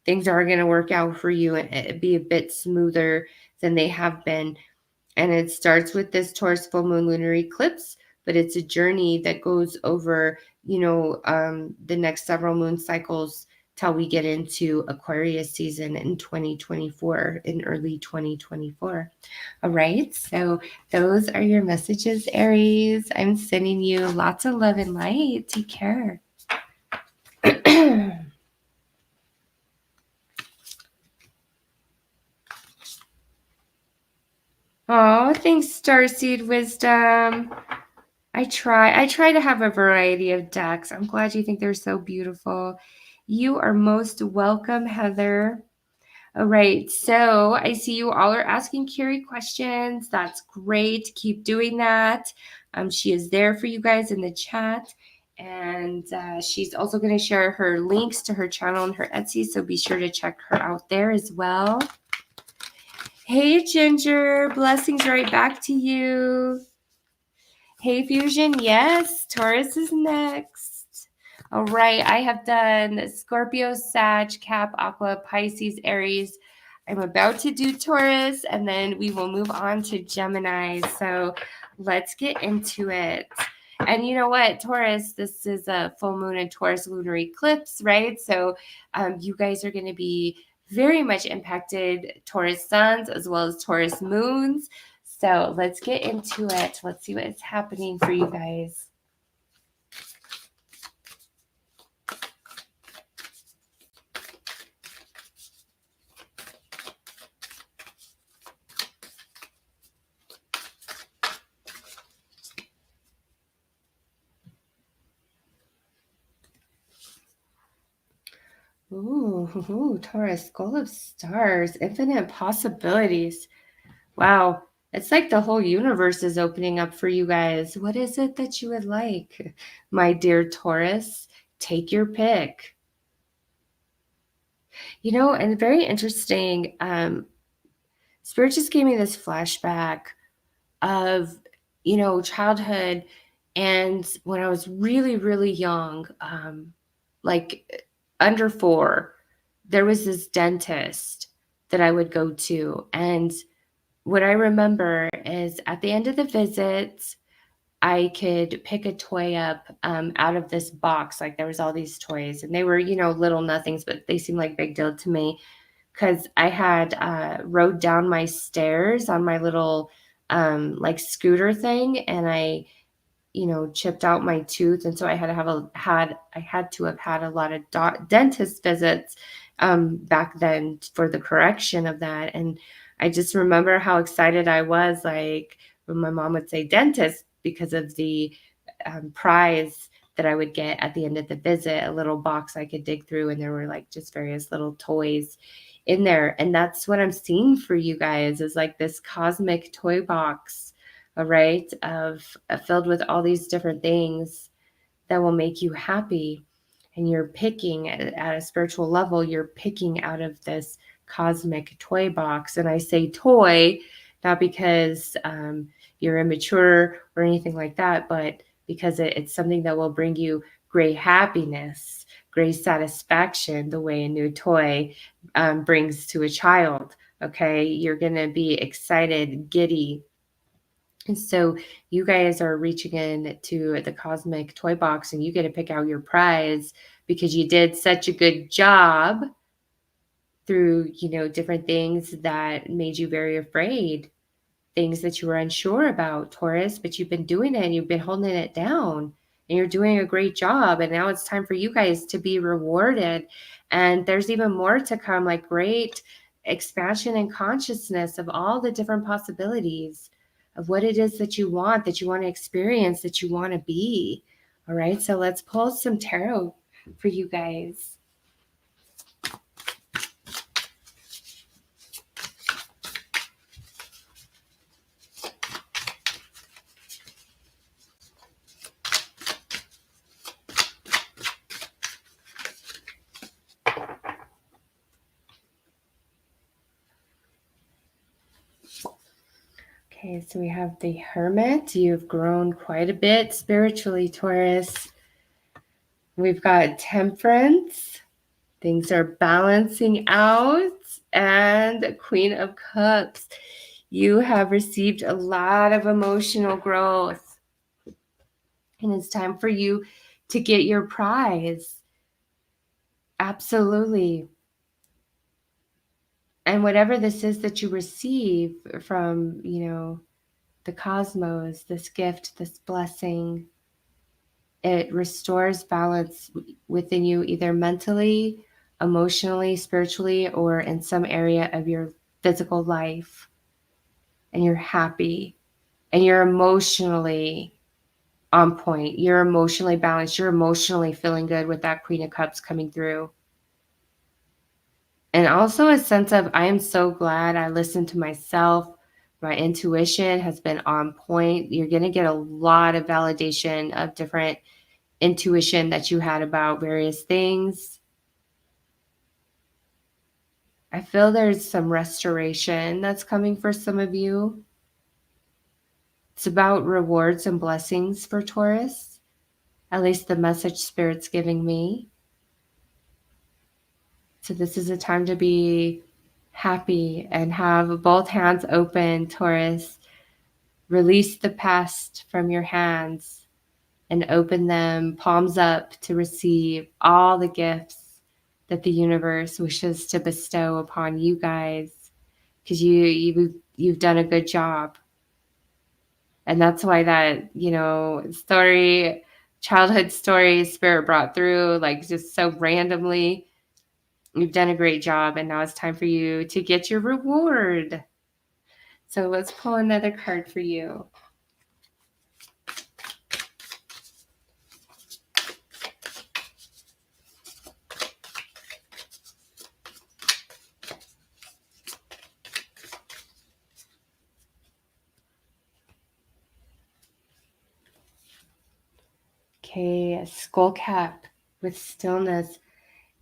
Things are going to work out for you and be a bit smoother than they have been. And it starts with this Taurus full moon lunar eclipse, but it's a journey that goes over, you know, the next several moon cycles till we get into Aquarius season in 2024, in early 2024. All right, so those are your messages, Aries. I'm sending you lots of love and light. Take care. Oh, thanks, Starseed Wisdom. I try to have a variety of decks. I'm glad you think they're so beautiful. You are most welcome, Heather. All right, so I see you all are asking Carrie questions. That's great. Keep doing that. She is there for you guys in the chat. And she's also going to share her links to her channel and her Etsy, so be sure to check her out there as well. Hey, Ginger. Blessings right back to you. Hey, Fusion. Yes, Taurus is next. All right, I have done Scorpio, Sag, Cap, Aqua, Pisces, Aries. I'm about to do Taurus, and then we will move on to Gemini. So let's get into it. And you know what, Taurus, this is a full moon and Taurus lunar eclipse, right? So you guys are going to be very much impacted, Taurus suns as well as Taurus moons. So let's get into it. Let's see what is happening for you guys. Ooh, Taurus, Skull of Stars, infinite possibilities. Wow, it's like the whole universe is opening up for you guys. What is it that you would like, my dear Taurus? Take your pick. You know, and very interesting, Spirit just gave me this flashback of, you know, childhood and when I was really, really young, like under 4, there was this dentist that I would go to. And what I remember is at the end of the visit, I could pick a toy up out of this box. Like there was all these toys and they were, you know, little nothings, but they seemed like a big deal to me because I had rode down my stairs on my little like scooter thing, and I, you know, chipped out my tooth, and so I had to have had a lot of dentist visits back then for the correction of that. And I just remember how excited I was, like when my mom would say dentist, because of the prize that I would get at the end of the visit, a little box I could dig through, and there were like just various little toys in there. And that's what I'm seeing for you guys, is like this cosmic toy box, all right, of filled with all these different things that will make you happy. And you're picking at a spiritual level, you're picking out of this cosmic toy box. And I say toy, not because you're immature or anything like that, but because it's something that will bring you great happiness, great satisfaction, the way a new toy brings to a child. Okay, you're going to be excited, giddy, So you guys are reaching in to the cosmic toy box and you get to pick out your prize because you did such a good job through, different things that made you very afraid, things that you were unsure about, Taurus, but you've been doing it and you've been holding it down and you're doing a great job. And now it's time for you guys to be rewarded. And there's even more to come, like great expansion and consciousness of all the different possibilities of what it is that you want to experience, that you want to be. All right. So let's pull some tarot for you guys. Okay, so we have the Hermit. You've grown quite a bit spiritually, Taurus. We've got Temperance. Things are balancing out. And Queen of Cups. You have received a lot of emotional growth. And it's time for you to get your prize. Absolutely. And whatever this is that you receive from, the cosmos, this gift, this blessing, it restores balance within you, either mentally, emotionally, spiritually, or in some area of your physical life. And you're happy and you're emotionally on point. You're emotionally balanced. You're emotionally feeling good with that Queen of Cups coming through. And also a sense of, I am so glad I listened to myself. My intuition has been on point. You're going to get a lot of validation of different intuition that you had about various things. I feel there's some restoration that's coming for some of you. It's about rewards and blessings for Taurus, at least the message Spirit's giving me. So this is a time to be happy and have both hands open, Taurus. Release the past from your hands and open them palms up to receive all the gifts that the universe wishes to bestow upon you guys, because you've done a good job. And that's why that, childhood story Spirit brought through, like just so randomly. You've done a great job, and now it's time for you to get your reward. So let's pull another card for you. Okay, a skull cap with stillness.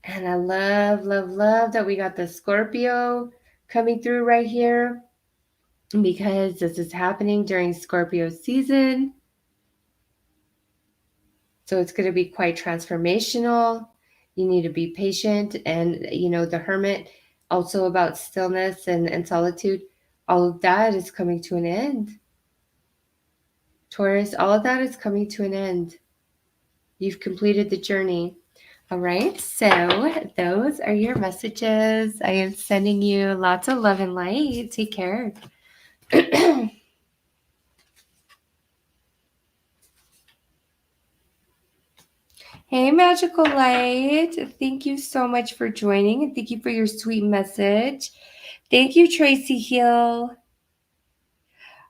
And I love, love, love that we got the Scorpio coming through right here, because this is happening during Scorpio season. So it's going to be quite transformational. You need to be patient. And, the Hermit, also about stillness and solitude. All of that is coming to an end. Taurus, all of that is coming to an end. You've completed the journey. All right, so those are your messages. I am sending you lots of love and light. Take care. Hey, Magical Light. Thank you so much for joining, and thank you for your sweet message. Thank you, Tracy Hill.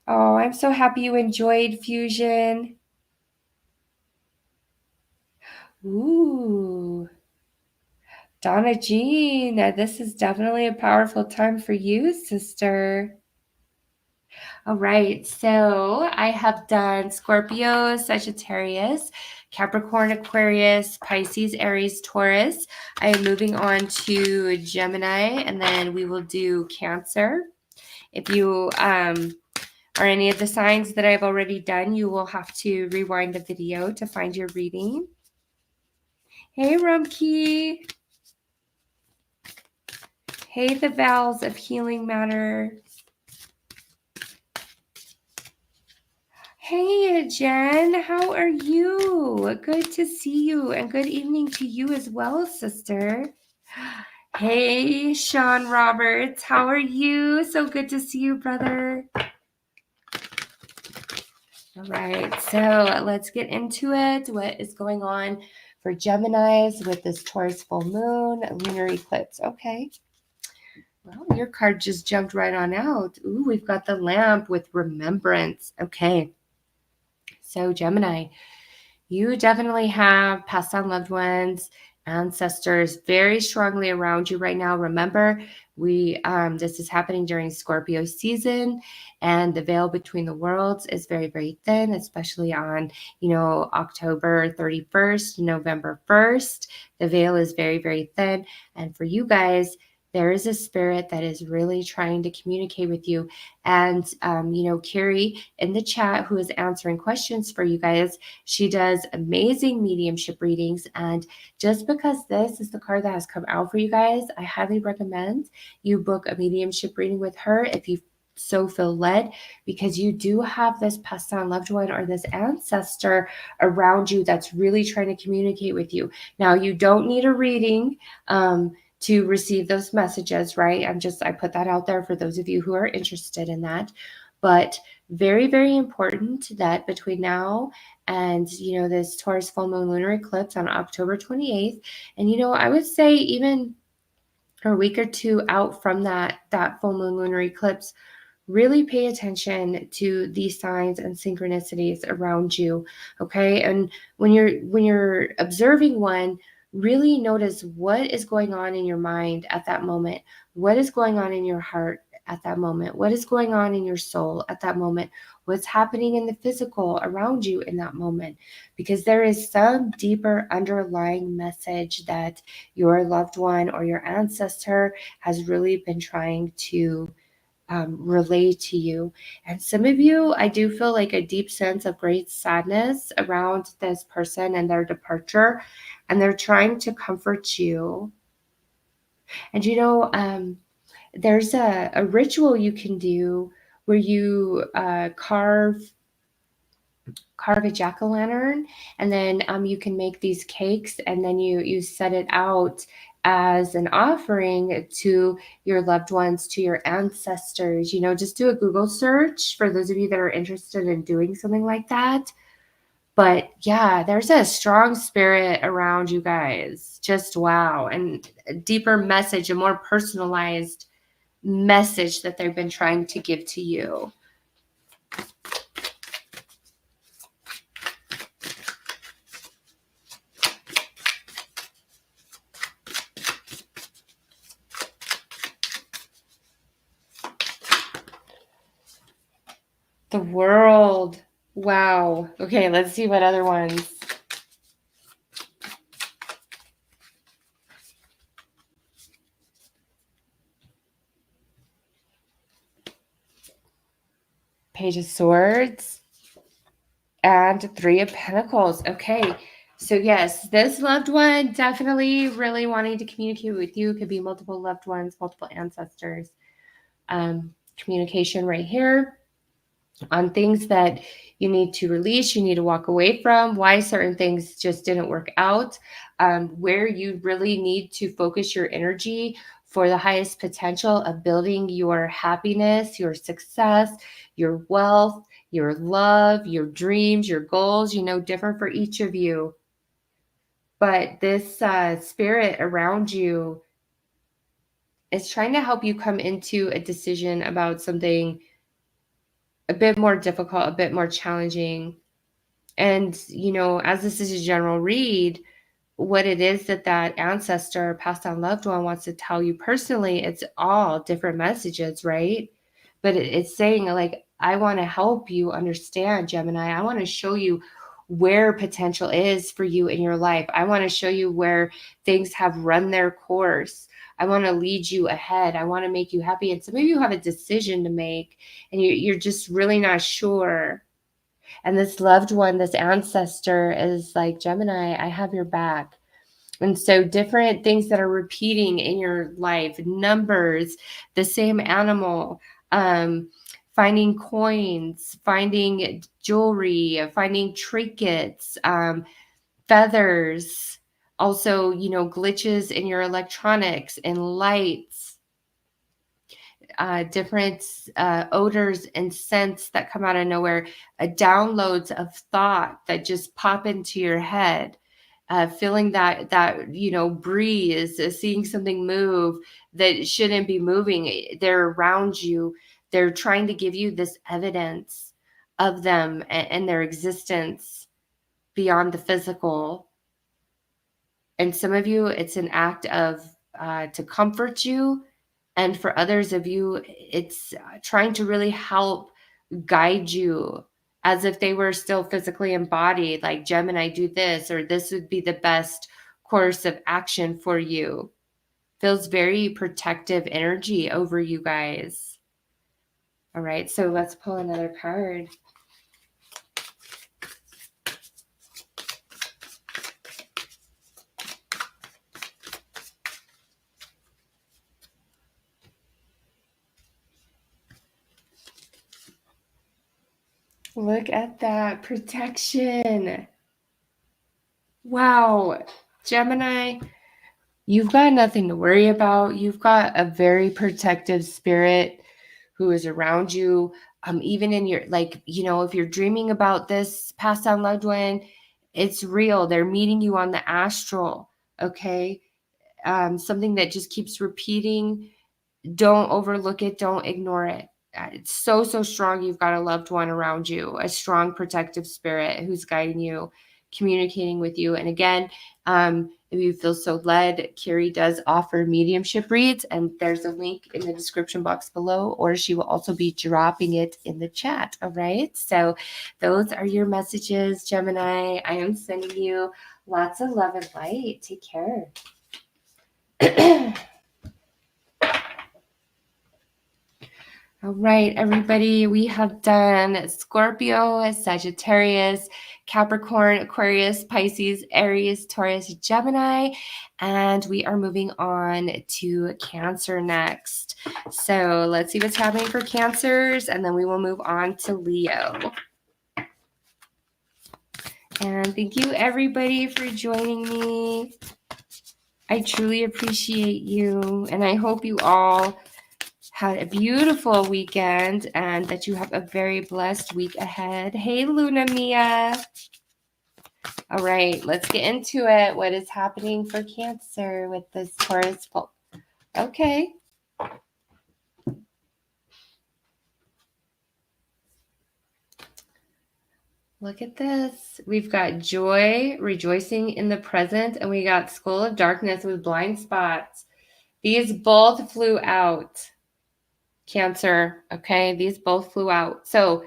Oh, I'm so happy you enjoyed Fusion. Ooh. Donna Jean, this is definitely a powerful time for you, sister. All right, so I have done Scorpio, Sagittarius, Capricorn, Aquarius, Pisces, Aries, Taurus. I am moving on to Gemini, and then we will do Cancer. If you are any of the signs that I've already done, you will have to rewind the video to find your reading. Hey, Rumkey. Hey, the vowels of healing matter. Hey, Jen, how are you? Good to see you, and good evening to you as well, sister. Hey, Sean Roberts, how are you? So good to see you, brother. All right, so let's get into it. What is going on for Geminis with this Taurus full moon, lunar eclipse? Okay. Well, your card just jumped right on out. Ooh, we've got the lamp with remembrance. Okay. So, Gemini, you definitely have passed on loved ones, ancestors very strongly around you right now. Remember, this is happening during Scorpio season, and the veil between the worlds is very, very thin, especially on, October 31st, November 1st. The veil is very, very thin. And for you guys, there is a spirit that is really trying to communicate with you. And, Carrie in the chat, who is answering questions for you guys, she does amazing mediumship readings. And just because this is the card that has come out for you guys, I highly recommend you book a mediumship reading with her if you so feel led, because you do have this passed on loved one or this ancestor around you that's really trying to communicate with you. Now, you don't need a reading to receive those messages, right? I put that out there for those of you who are interested in that. But very, very important that between now and, this Taurus full moon lunar eclipse on October 28th, and, I would say even a week or two out from that full moon lunar eclipse, really pay attention to these signs and synchronicities around you. Okay. And when you're observing one, really notice what is going on in your mind at that moment. What is going on in your heart at that moment? What is going on in your soul at that moment? What's happening in the physical around you in that moment? Because there is some deeper underlying message that your loved one or your ancestor has really been trying to relay to you. And some of you, I do feel like a deep sense of great sadness around this person and their departure, and they're trying to comfort you. And there's a ritual you can do where you carve a jack-o'-lantern, and then you can make these cakes, and then you set it out as an offering to your loved ones, to your ancestors. Just do a Google search for those of you that are interested in doing something like that. But yeah, there's a strong spirit around you guys. Just wow. And a deeper message, a more personalized message that they've been trying to give to you. The World. Wow. Okay, let's see what other ones. Page of Swords and Three of Pentacles. Okay. So yes, this loved one definitely really wanting to communicate with you. Could be multiple loved ones, multiple ancestors. Communication right here on things that you need to release, you need to walk away from, why certain things just didn't work out, where you really need to focus your energy for the highest potential of building your happiness, your success, your wealth, your love, your dreams, your goals, different for each of you. But this spirit around you is trying to help you come into a decision about something a bit more difficult, a bit more challenging. And, as this is a general read, what it is that ancestor, passed on loved one wants to tell you personally, it's all different messages, right? But it's saying, like, I want to help you understand, Gemini. I want to show you where potential is for you in your life. I want to show you where things have run their course. I want to lead you ahead. I want to make you happy. And some of you have a decision to make, and you're just really not sure. And this loved one, this ancestor is like, Gemini, I have your back. And so different things that are repeating in your life, numbers, the same animal, finding coins, finding jewelry, finding trinkets, feathers, also, glitches in your electronics and lights, different odors and scents that come out of nowhere, downloads of thought that just pop into your head. Feeling that breeze, seeing something move that shouldn't be moving. They're around you. They're trying to give you this evidence of them and their existence beyond the physical. And some of you, it's an act of to comfort you. And for others of you, it's trying to really help guide you as if they were still physically embodied, like Gemini, do this, or this would be the best course of action for you. Feels very protective energy over you guys. All right, so let's pull another card. Look at that protection. Wow, Gemini, you've got nothing to worry about. You've got a very protective spirit who is around you. Even in your, if you're dreaming about this passed on loved one, it's real. They're meeting you on the astral, okay? Something that just keeps repeating. Don't overlook it. Don't ignore it. It's so, so strong. You've got a loved one around you, a strong protective spirit who's guiding you, communicating with you. And again, if you feel so led, Carrie does offer mediumship reads, and there's a link in the description box below, or she will also be dropping it in the chat. All right. So those are your messages, Gemini. I am sending you lots of love and light. Take care. All right, everybody, we have done Scorpio, Sagittarius, Capricorn, Aquarius, Pisces, Aries, Taurus, Gemini, and we are moving on to Cancer next. So let's see what's happening for Cancers, and then we will move on to Leo. And thank you, everybody, for joining me. I truly appreciate you, and I hope you all had a beautiful weekend and that you have a very blessed week ahead. Hey, Luna Mia. All right, let's get into it. What is happening for Cancer with this Taurus full? Okay. Look at this. We've got joy, rejoicing in the present, and we got Skull of Darkness with blind spots. These both flew out. Cancer, okay? These both flew out. So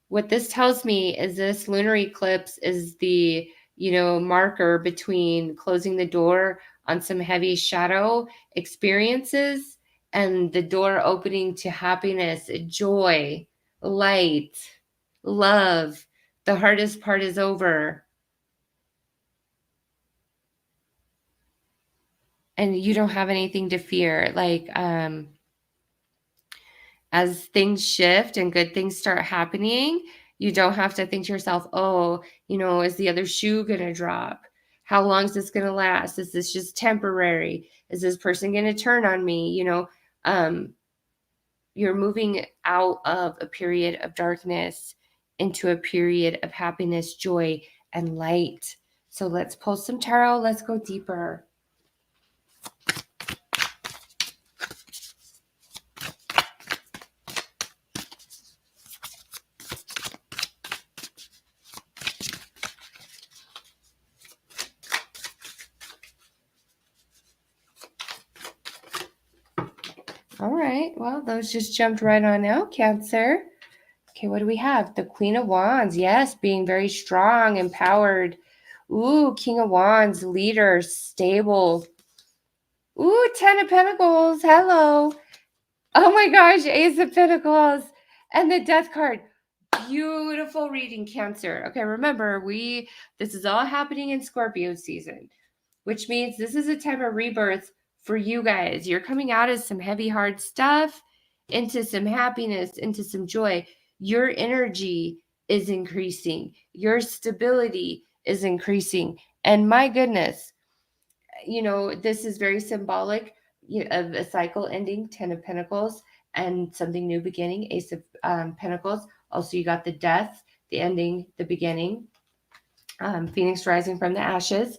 what this tells me is this lunar eclipse is the, marker between closing the door on some heavy shadow experiences and the door opening to happiness, joy, light, love. The hardest part is over. And you don't have anything to fear. As things shift and good things start happening, you don't have to think to yourself, oh, is the other shoe going to drop? How long is this going to last? Is this just temporary? Is this person going to turn on me? You're moving out of a period of darkness into a period of happiness, joy, and light. So let's pull some tarot. Let's go deeper. All right, well, those just jumped right on out, Cancer. Okay, what do we have? The Queen of Wands. Yes, being very strong, empowered. Ooh, King of Wands, leader, stable. Ooh, 10 of Pentacles. Hello. Oh my gosh, Ace of Pentacles. And the Death card. Beautiful reading, Cancer. Okay, remember, this is all happening in Scorpio season, which means this is a time of rebirth for you guys. You're coming out of some heavy, hard stuff, into some happiness, into some joy. Your energy is increasing. Your stability is increasing. And my goodness, this is very symbolic of a cycle ending, 10 of Pentacles, and something new beginning, Ace of Pentacles. Also, you got the death, the ending, the beginning, Phoenix rising from the ashes.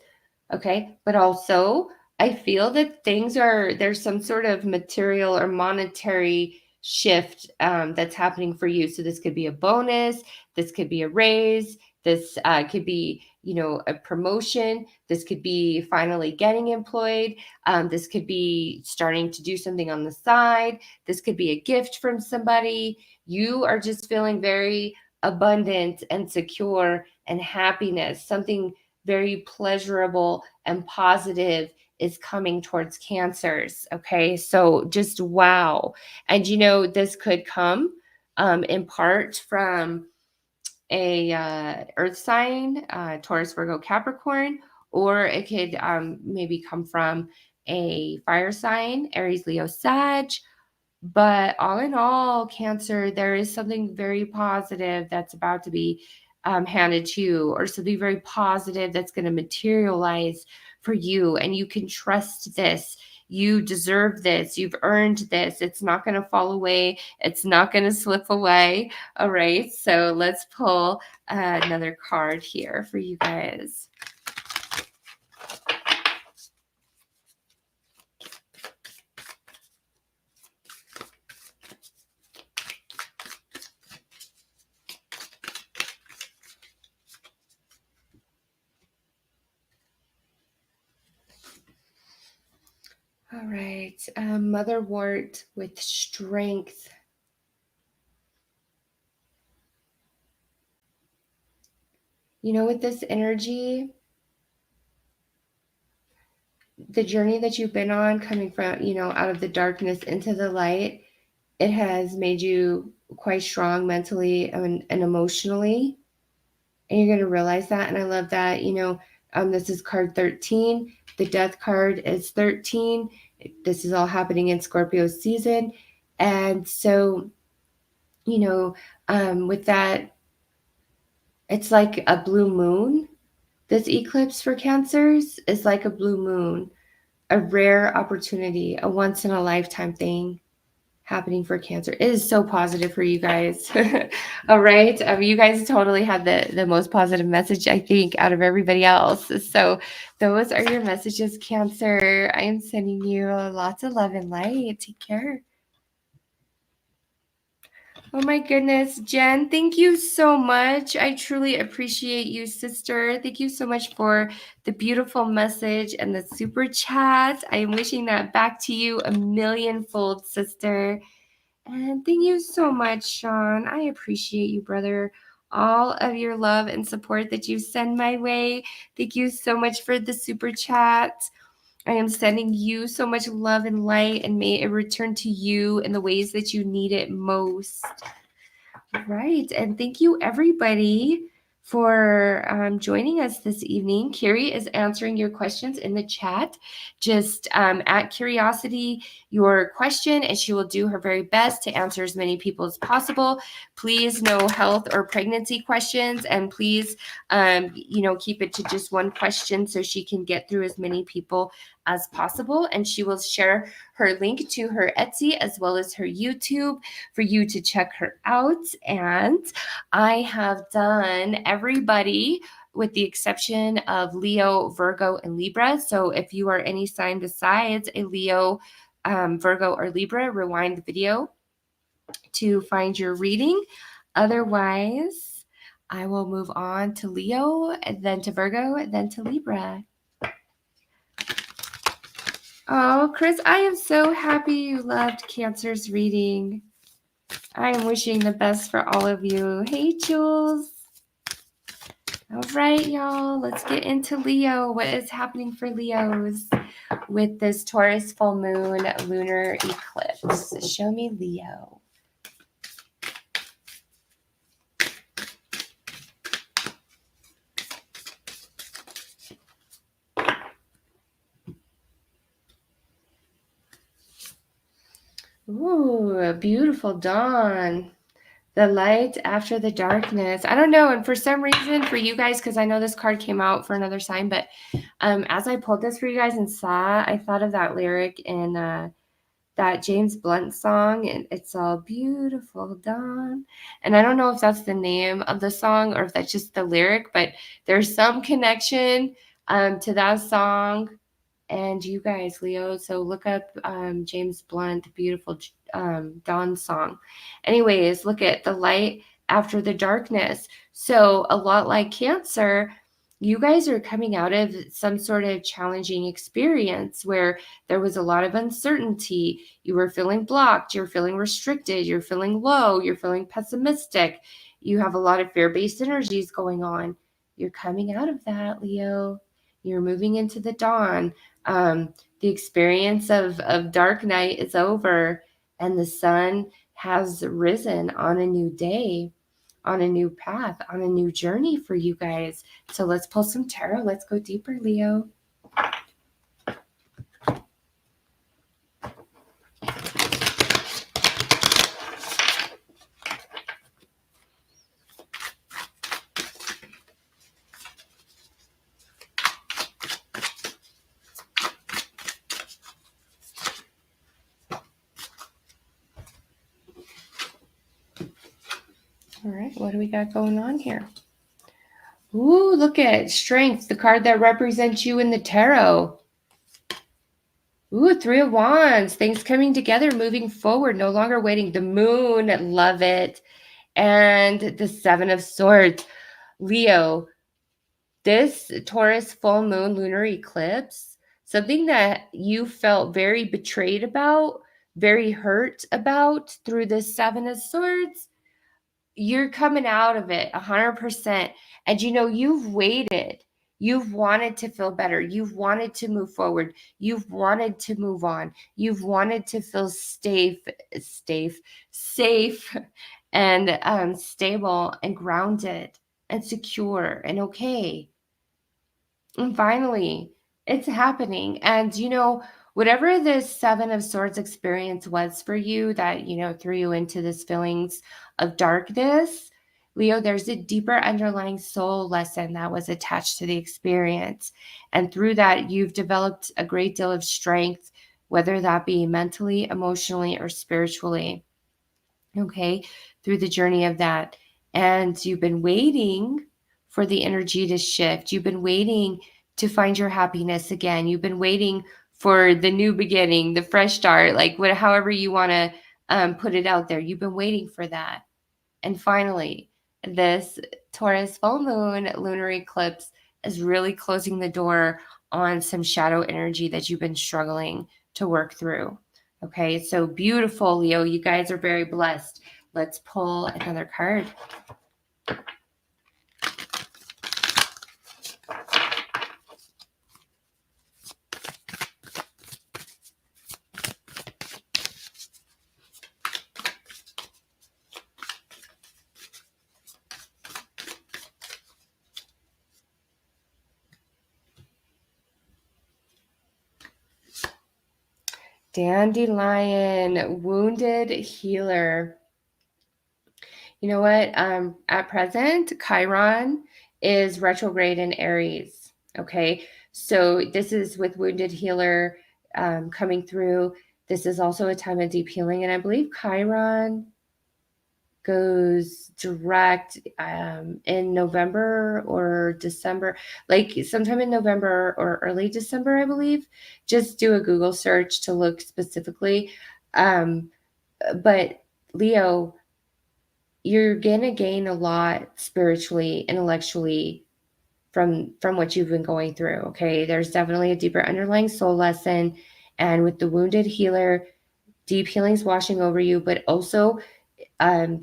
Okay. But also, I feel that there's some sort of material or monetary shift that's happening for you. So this could be a bonus. This could be a raise. This could be, a promotion. This could be finally getting employed. This could be starting to do something on the side. This could be a gift from somebody. You are just feeling very abundant and secure and happiness. Something very pleasurable and positive is coming towards Cancers. Okay. So just wow. And this could come in part from a earth sign, Taurus, Virgo, Capricorn, or it could maybe come from a fire sign, Aries, Leo, Sag. But all in all, Cancer, there is something very positive that's about to be handed to you, or something very positive that's going to materialize for you. And you can trust this. You deserve this. You've earned this. It's not going to fall away. It's not going to slip away. All right. So let's pull another card here for you guys. All right, Motherwort with strength. With this energy, the journey that you've been on, coming from, out of the darkness into the light, it has made you quite strong mentally and emotionally. And you're going to realize that. And I love that, this is card 13. The death card is 13. This is all happening in Scorpio season. And so, with that, it's like a blue moon. This eclipse for Cancers is like a blue moon, a rare opportunity, a once in a lifetime thing happening for Cancer. It is so positive for you guys. All right. You guys totally had the most positive message, I think, out of everybody else. So those are your messages, Cancer. I am sending you lots of love and light. Take care. Oh my goodness, Jen, thank you so much. I truly appreciate you, sister. Thank you so much for the beautiful message and the super chat. I am wishing that back to you a millionfold, sister. And thank you so much, Sean. I appreciate you, brother. All of your love and support that you send my way. Thank you so much for the super chat. I am sending you so much love and light, and may it return to you in the ways that you need it most. Right. And thank you, everybody, for joining us this evening. Kiri is answering your questions in the chat. Just at Curiosity your question, and she will do her very best to answer as many people as possible. Please, no health or pregnancy questions, and please, keep it to just one question so she can get through as many people as possible. And she will share her link to her Etsy as well as her YouTube for you to check her out. And I have done everybody with the exception of Leo, Virgo, and Libra. So if you are any sign besides a Leo, Virgo, or Libra, rewind the video to find your reading. Otherwise, I will move on to Leo, then to Virgo, then to Libra. Oh, Chris, I am so happy you loved Cancer's reading. I am wishing the best for all of you. Hey, Jules. All right, y'all, let's get into Leo. What is happening for Leos with this Taurus full moon lunar eclipse? Show me Leo. Ooh, a beautiful dawn. The light after the darkness. I don't know. And for some reason, for you guys, because I know this card came out for another sign, but as I pulled this for you guys and saw, I thought of that lyric in that James Blunt song, and it's all beautiful dawn. And I don't know if that's the name of the song or if that's just the lyric, but there's some connection to that song and you guys, Leo. So look up James Blunt, the beautiful dawn song. Anyways, look at the light after the darkness. So a lot like Cancer, you guys are coming out of some sort of challenging experience where there was a lot of uncertainty. You were feeling blocked, you're feeling restricted, you're feeling low, you're feeling pessimistic. You have a lot of fear-based energies going on. You're coming out of that, Leo. You're moving into the dawn. The experience of dark night is over and the sun has risen on a new day, on a new path, on a new journey for you guys. So let's pull some tarot. Let's go deeper, Leo. All right, what do we got going on here? Ooh, look at Strength, the card that represents you in the tarot. Ooh, Three of Wands, things coming together, moving forward, no longer waiting. The Moon, love it. And the Seven of Swords. Leo, this Taurus full moon lunar eclipse, something that you felt very betrayed about, very hurt about through this Seven of Swords, you're coming out of it 100%. And you've waited. You've wanted to feel better. You've wanted to move forward. You've wanted to move on. You've wanted to feel safe, and stable and grounded and secure and okay. And finally, it's happening. And, whatever this Seven of Swords experience was for you that, threw you into this feelings of darkness, Leo, there's a deeper underlying soul lesson that was attached to the experience. And through that, you've developed a great deal of strength, whether that be mentally, emotionally, or spiritually. Okay, through the journey of that. And you've been waiting for the energy to shift. You've been waiting to find your happiness again. You've been waiting for the new beginning, the fresh start, like however you want to put it out there. You've been waiting for that. And finally, this Taurus full moon lunar eclipse is really closing the door on some shadow energy that you've been struggling to work through. Okay, so beautiful, Leo. You guys are very blessed. Let's pull another card. Dandelion, wounded healer. You know what? At present, Chiron is retrograde in Aries. Okay, so this is with wounded healer coming through. This is also a time of deep healing, and I believe Chiron goes direct in November or December, like sometime in November or early December, I believe. Just do a Google search to look specifically. But Leo, you're going to gain a lot spiritually, intellectually from what you've been going through. Okay, there's definitely a deeper underlying soul lesson. And with the wounded healer, deep healing's washing over you, but also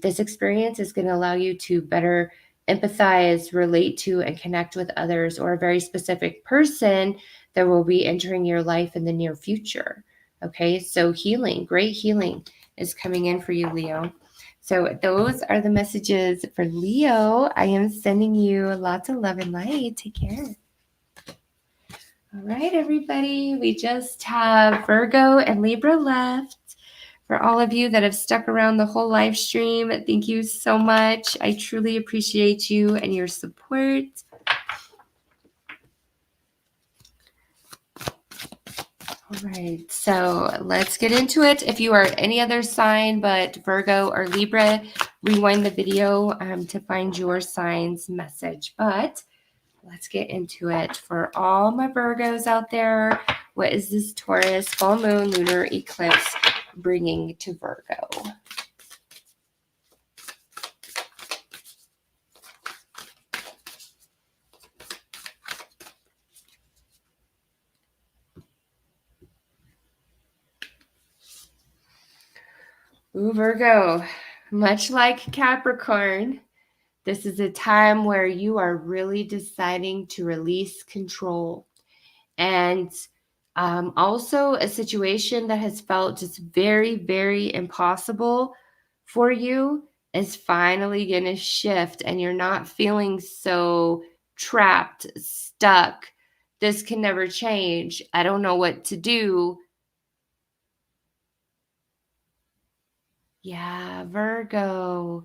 this experience is going to allow you to better empathize, relate to, and connect with others or a very specific person that will be entering your life in the near future. Okay, so healing, great healing is coming in for you, Leo. So those are the messages for Leo. I am sending you lots of love and light. Take care. All right, everybody. We just have Virgo and Libra left. For all of you that have stuck around the whole live stream, thank you so much. I truly appreciate you and your support. All right, so let's get into it. If you are any other sign but Virgo or Libra, rewind the video to find your sign's message. But let's get into it. For all my Virgos out there, what is this Taurus full moon lunar eclipse bringing to Virgo? Ooh, Virgo, much like Capricorn, this is a time where you are really deciding to release control. And also a situation that has felt just very, very impossible for you is finally going to shift, and you're not feeling so trapped, stuck. This can never change. I don't know what to do. Yeah, Virgo.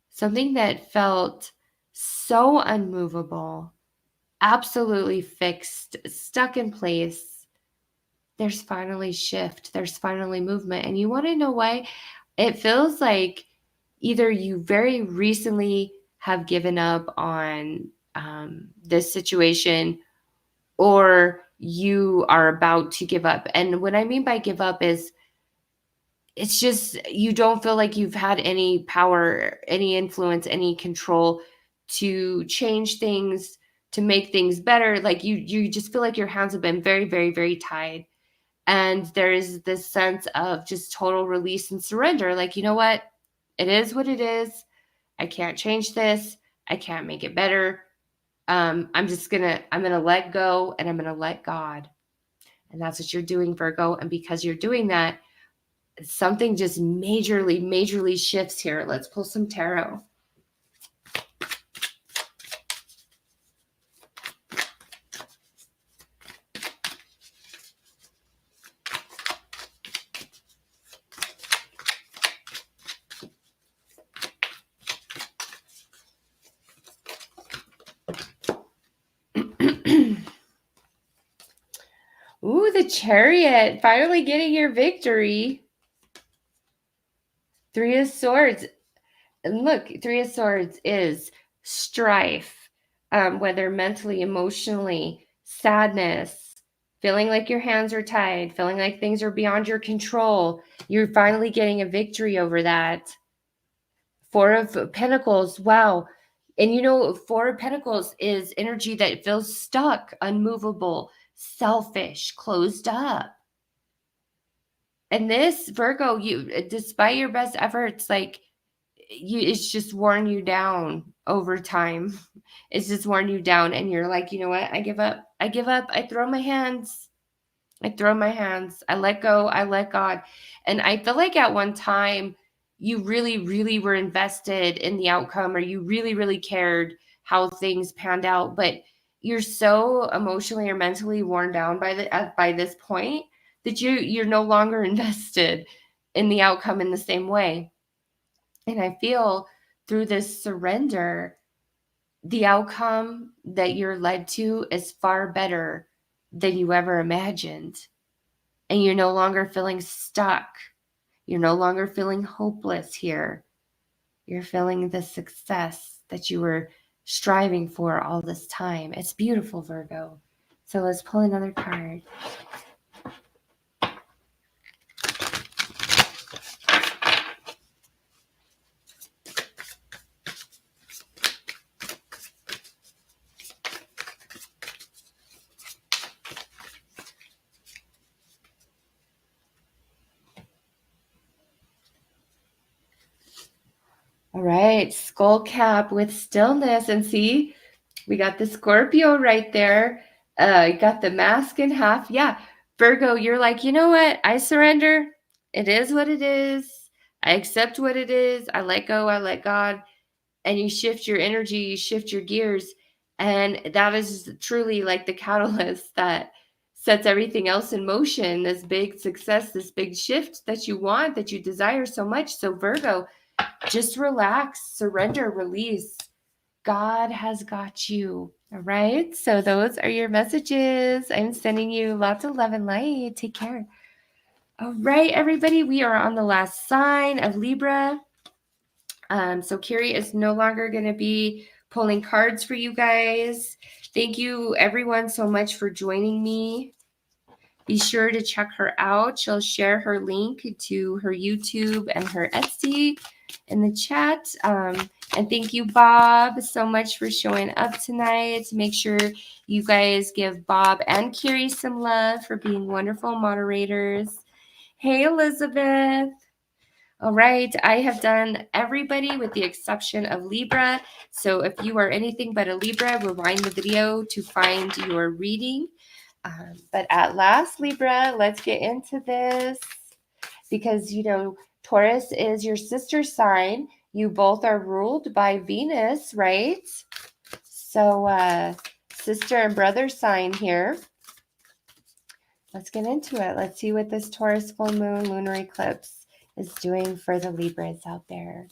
Something that felt so unmovable, absolutely fixed, stuck in place. There's finally shift. There's finally movement. And you want to know why? It feels like either you very recently have given up on this situation, or you are about to give up. And what I mean by give up is it's just you don't feel like you've had any power, any influence, any control to change things, to make things better. Like you just feel like your hands have been very, very, very tied. And there is this sense of just total release and surrender. Like, you know what? It is what it is. I can't change this. I can't make it better. I'm gonna let go, and I'm gonna let God. And that's what you're doing, Virgo. And because you're doing that, something just majorly shifts here. Let's pull some tarot. Ooh, the Chariot, finally getting your victory. Three of Swords. And look, Three of Swords is strife, whether mentally, emotionally, sadness, feeling like your hands are tied, feeling like things are beyond your control. You're finally getting a victory over that. Four of Pentacles, wow. And you know, Four of Pentacles is energy that feels stuck, unmovable, selfish, closed up. And this, Virgo, you, despite your best efforts, like, it's just worn you down over time. It's just worn you down, and you're like, you know what? I give up. I give up. I throw my hands. I let go. I let God. And I feel like at one time you really were invested in the outcome, or you really cared how things panned out, but you're so emotionally or mentally worn down by this point that you're no longer invested in the outcome in the same way. And I feel through this surrender, the outcome that you're led to is far better than you ever imagined. And you're no longer feeling stuck. You're no longer feeling hopeless here. You're feeling the success that you were striving for all this time. It's beautiful, Virgo. So let's pull another card. All right, skull cap with stillness. And see, we got the Scorpio right there. You got the mask in half. Yeah, Virgo, you're like, you know what? I surrender. It is what it is. I accept what it is. I let go. I let God. And you shift your energy, you shift your gears. And that is truly like the catalyst that sets everything else in motion, this big success, this big shift that you want, that you desire so much. So Virgo, just relax, surrender, release. God has got you. All right. So those are your messages. I'm sending you lots of love and light. Take care. All right, everybody. We are on the last sign of Libra. So Carrie is no longer going to be pulling cards for you guys. Thank you, everyone, so much for joining me. Be sure to check her out. She'll share her link to her YouTube and her Etsy in the chat. And thank you, Bob, so much for showing up tonight. Make sure you guys give Bob and Carrie some love for being wonderful moderators. Hey, Elizabeth. All right, I have done everybody with the exception of Libra. So if you are anything but a Libra, rewind the video to find your reading. But at last, Libra, let's get into this because, you know, Taurus is your sister sign. You both are ruled by Venus, right? So sister and brother sign here. Let's get into it. Let's see what this Taurus full moon lunar eclipse is doing for the Libras out there.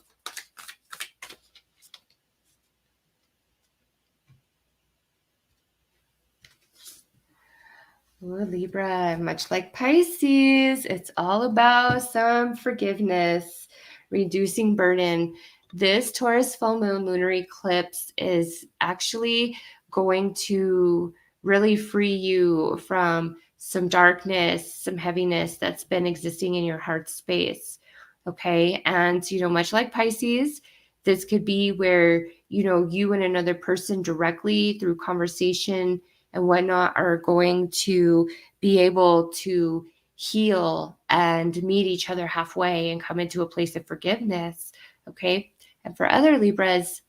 Ooh, Libra, much like Pisces, it's all about some forgiveness, reducing burden. This Taurus full moon lunar eclipse is actually going to really free you from some darkness, some heaviness that's been existing in your heart space. Okay. And, you know, much like Pisces, this could be where, you know, you and another person directly through conversation and whatnot are going to be able to heal and meet each other halfway and come into a place of forgiveness. Okay. And for other Libras,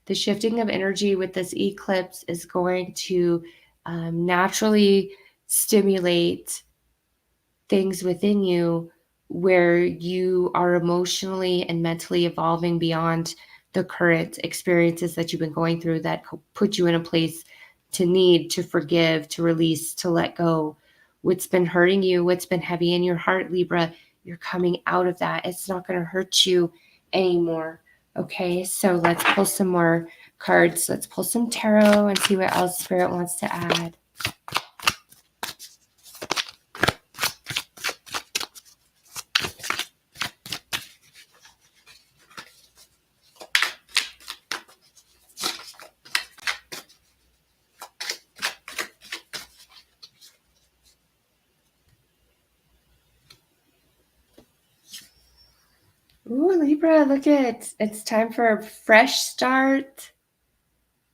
the shifting of energy with this eclipse is going to naturally stimulate things within you where you are emotionally and mentally evolving beyond the current experiences that you've been going through that put you in a place to need to forgive, to release, to let go. What's been hurting you, what's been heavy in your heart, Libra, you're coming out of that. It's not going to hurt you anymore. Okay, so let's pull some more cards. Let's pull some tarot and see what else Spirit wants to add. Ooh, Libra, look at it's time for a fresh start,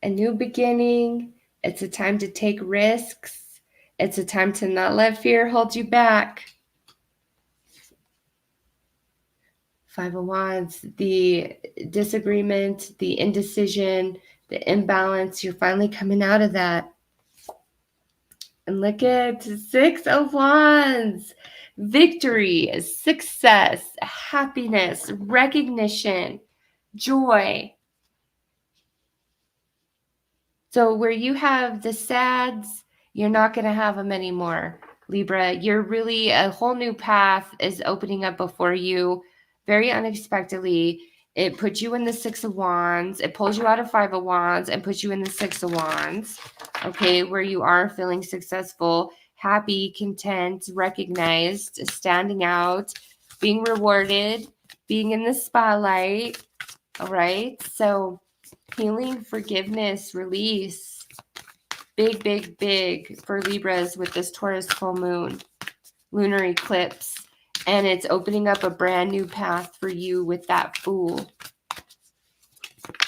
a new beginning. It's a time to take risks. It's a time to not let fear hold you back. Five of Wands, the disagreement, the indecision, the imbalance, you're finally coming out of that. And look at Six of Wands. Victory, success, happiness, recognition, joy. So where you have the sads, you're not going to have them anymore, Libra. You're really, a whole new path is opening up before you very unexpectedly. It puts you in the Six of Wands. It pulls you out of Five of Wands and puts you in the Six of Wands, okay, where you are feeling successful, happy, content, recognized, standing out, being rewarded, being in the spotlight, all right? So healing, forgiveness, release, big, big, big for Libras with this Taurus full moon, lunar eclipse. And it's opening up a brand new path for you with that Fool,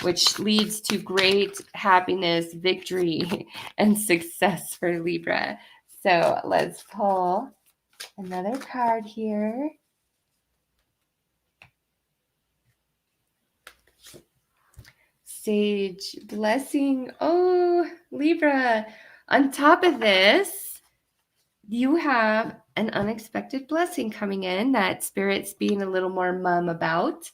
which leads to great happiness, victory, and success for Libra. So let's pull another card here. Sage, blessing. Oh, Libra. On top of this, you have an unexpected blessing coming in that Spirit's being a little more mum about.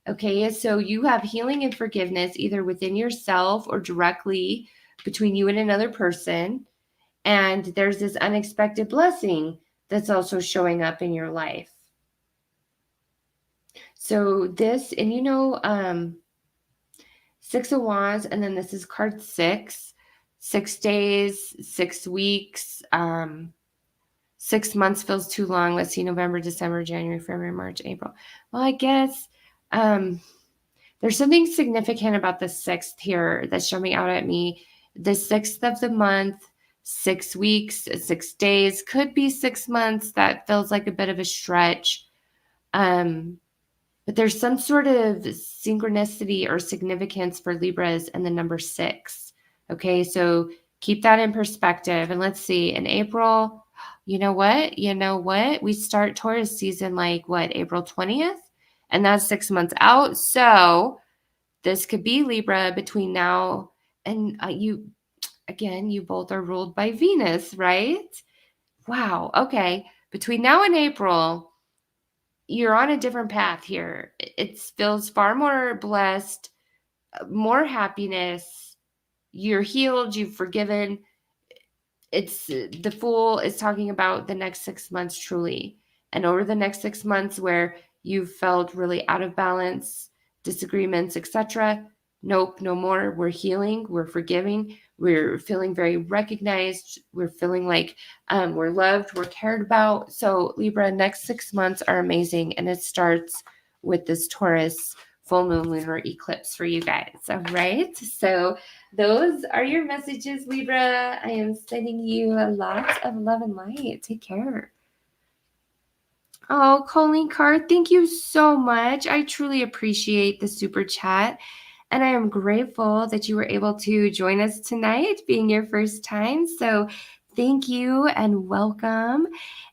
Okay, so you have healing and forgiveness either within yourself or directly between you and another person. And there's this unexpected blessing that's also showing up in your life. So this, and you know, 6 of Wands, and then this is card 6. 6 days, 6 weeks, 6 months feels too long. Let's see, November, December, January, February, March, April. Well, I guess there's something significant about the 6th here that's jumping out at me. The 6th of the month, 6 weeks, 6 days, could be 6 months. That feels like a bit of a stretch. But there's some sort of synchronicity or significance for Libras and the number 6. Okay, so keep that in perspective. And let's see, in April, you know what? We start Taurus season like what, April 20th? And that's 6 months out. So this could be Libra between now and you both are ruled by Venus, right? Wow. Okay. Between now and April, you're on a different path here. It feels far more blessed, more happiness. You're healed, you've forgiven. It's the Fool is talking about the next 6 months truly. And over the next 6 months where you've felt really out of balance, disagreements, etc. Nope, no more. We're healing, we're forgiving, we're feeling very recognized, we're feeling like we're loved, we're cared about. So Libra, next 6 months are amazing, and it starts with this Taurus full moon lunar eclipse for you guys. All right, so those are your messages, Libra. I am sending you a lot of love and light. Take care. Oh, Colleen Carr, thank you so much. I truly appreciate the super chat. And I am grateful that you were able to join us tonight, being your first time. So thank you and welcome.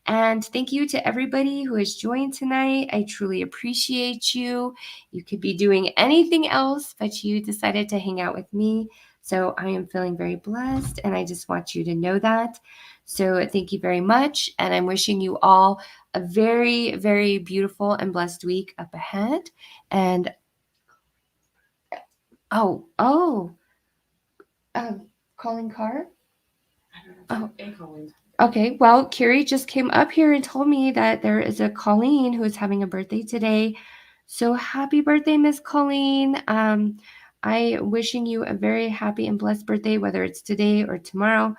And thank you to everybody who has joined tonight. I truly appreciate you. You could be doing anything else, but you decided to hang out with me. So I am feeling very blessed, and I just want you to know that. So thank you very much. And I'm wishing you all a very, very beautiful and blessed week up ahead. And calling Carr? Oh, okay. Well, Carrie just came up here and told me that there is a Colleen who is having a birthday today. So happy birthday, Miss Colleen. I wishing you a very happy and blessed birthday, whether it's today or tomorrow.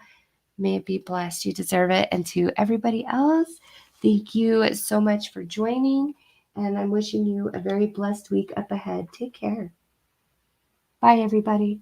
May it be blessed. You deserve it. And to everybody else, thank you so much for joining. And I'm wishing you a very blessed week up ahead. Take care. Bye, everybody.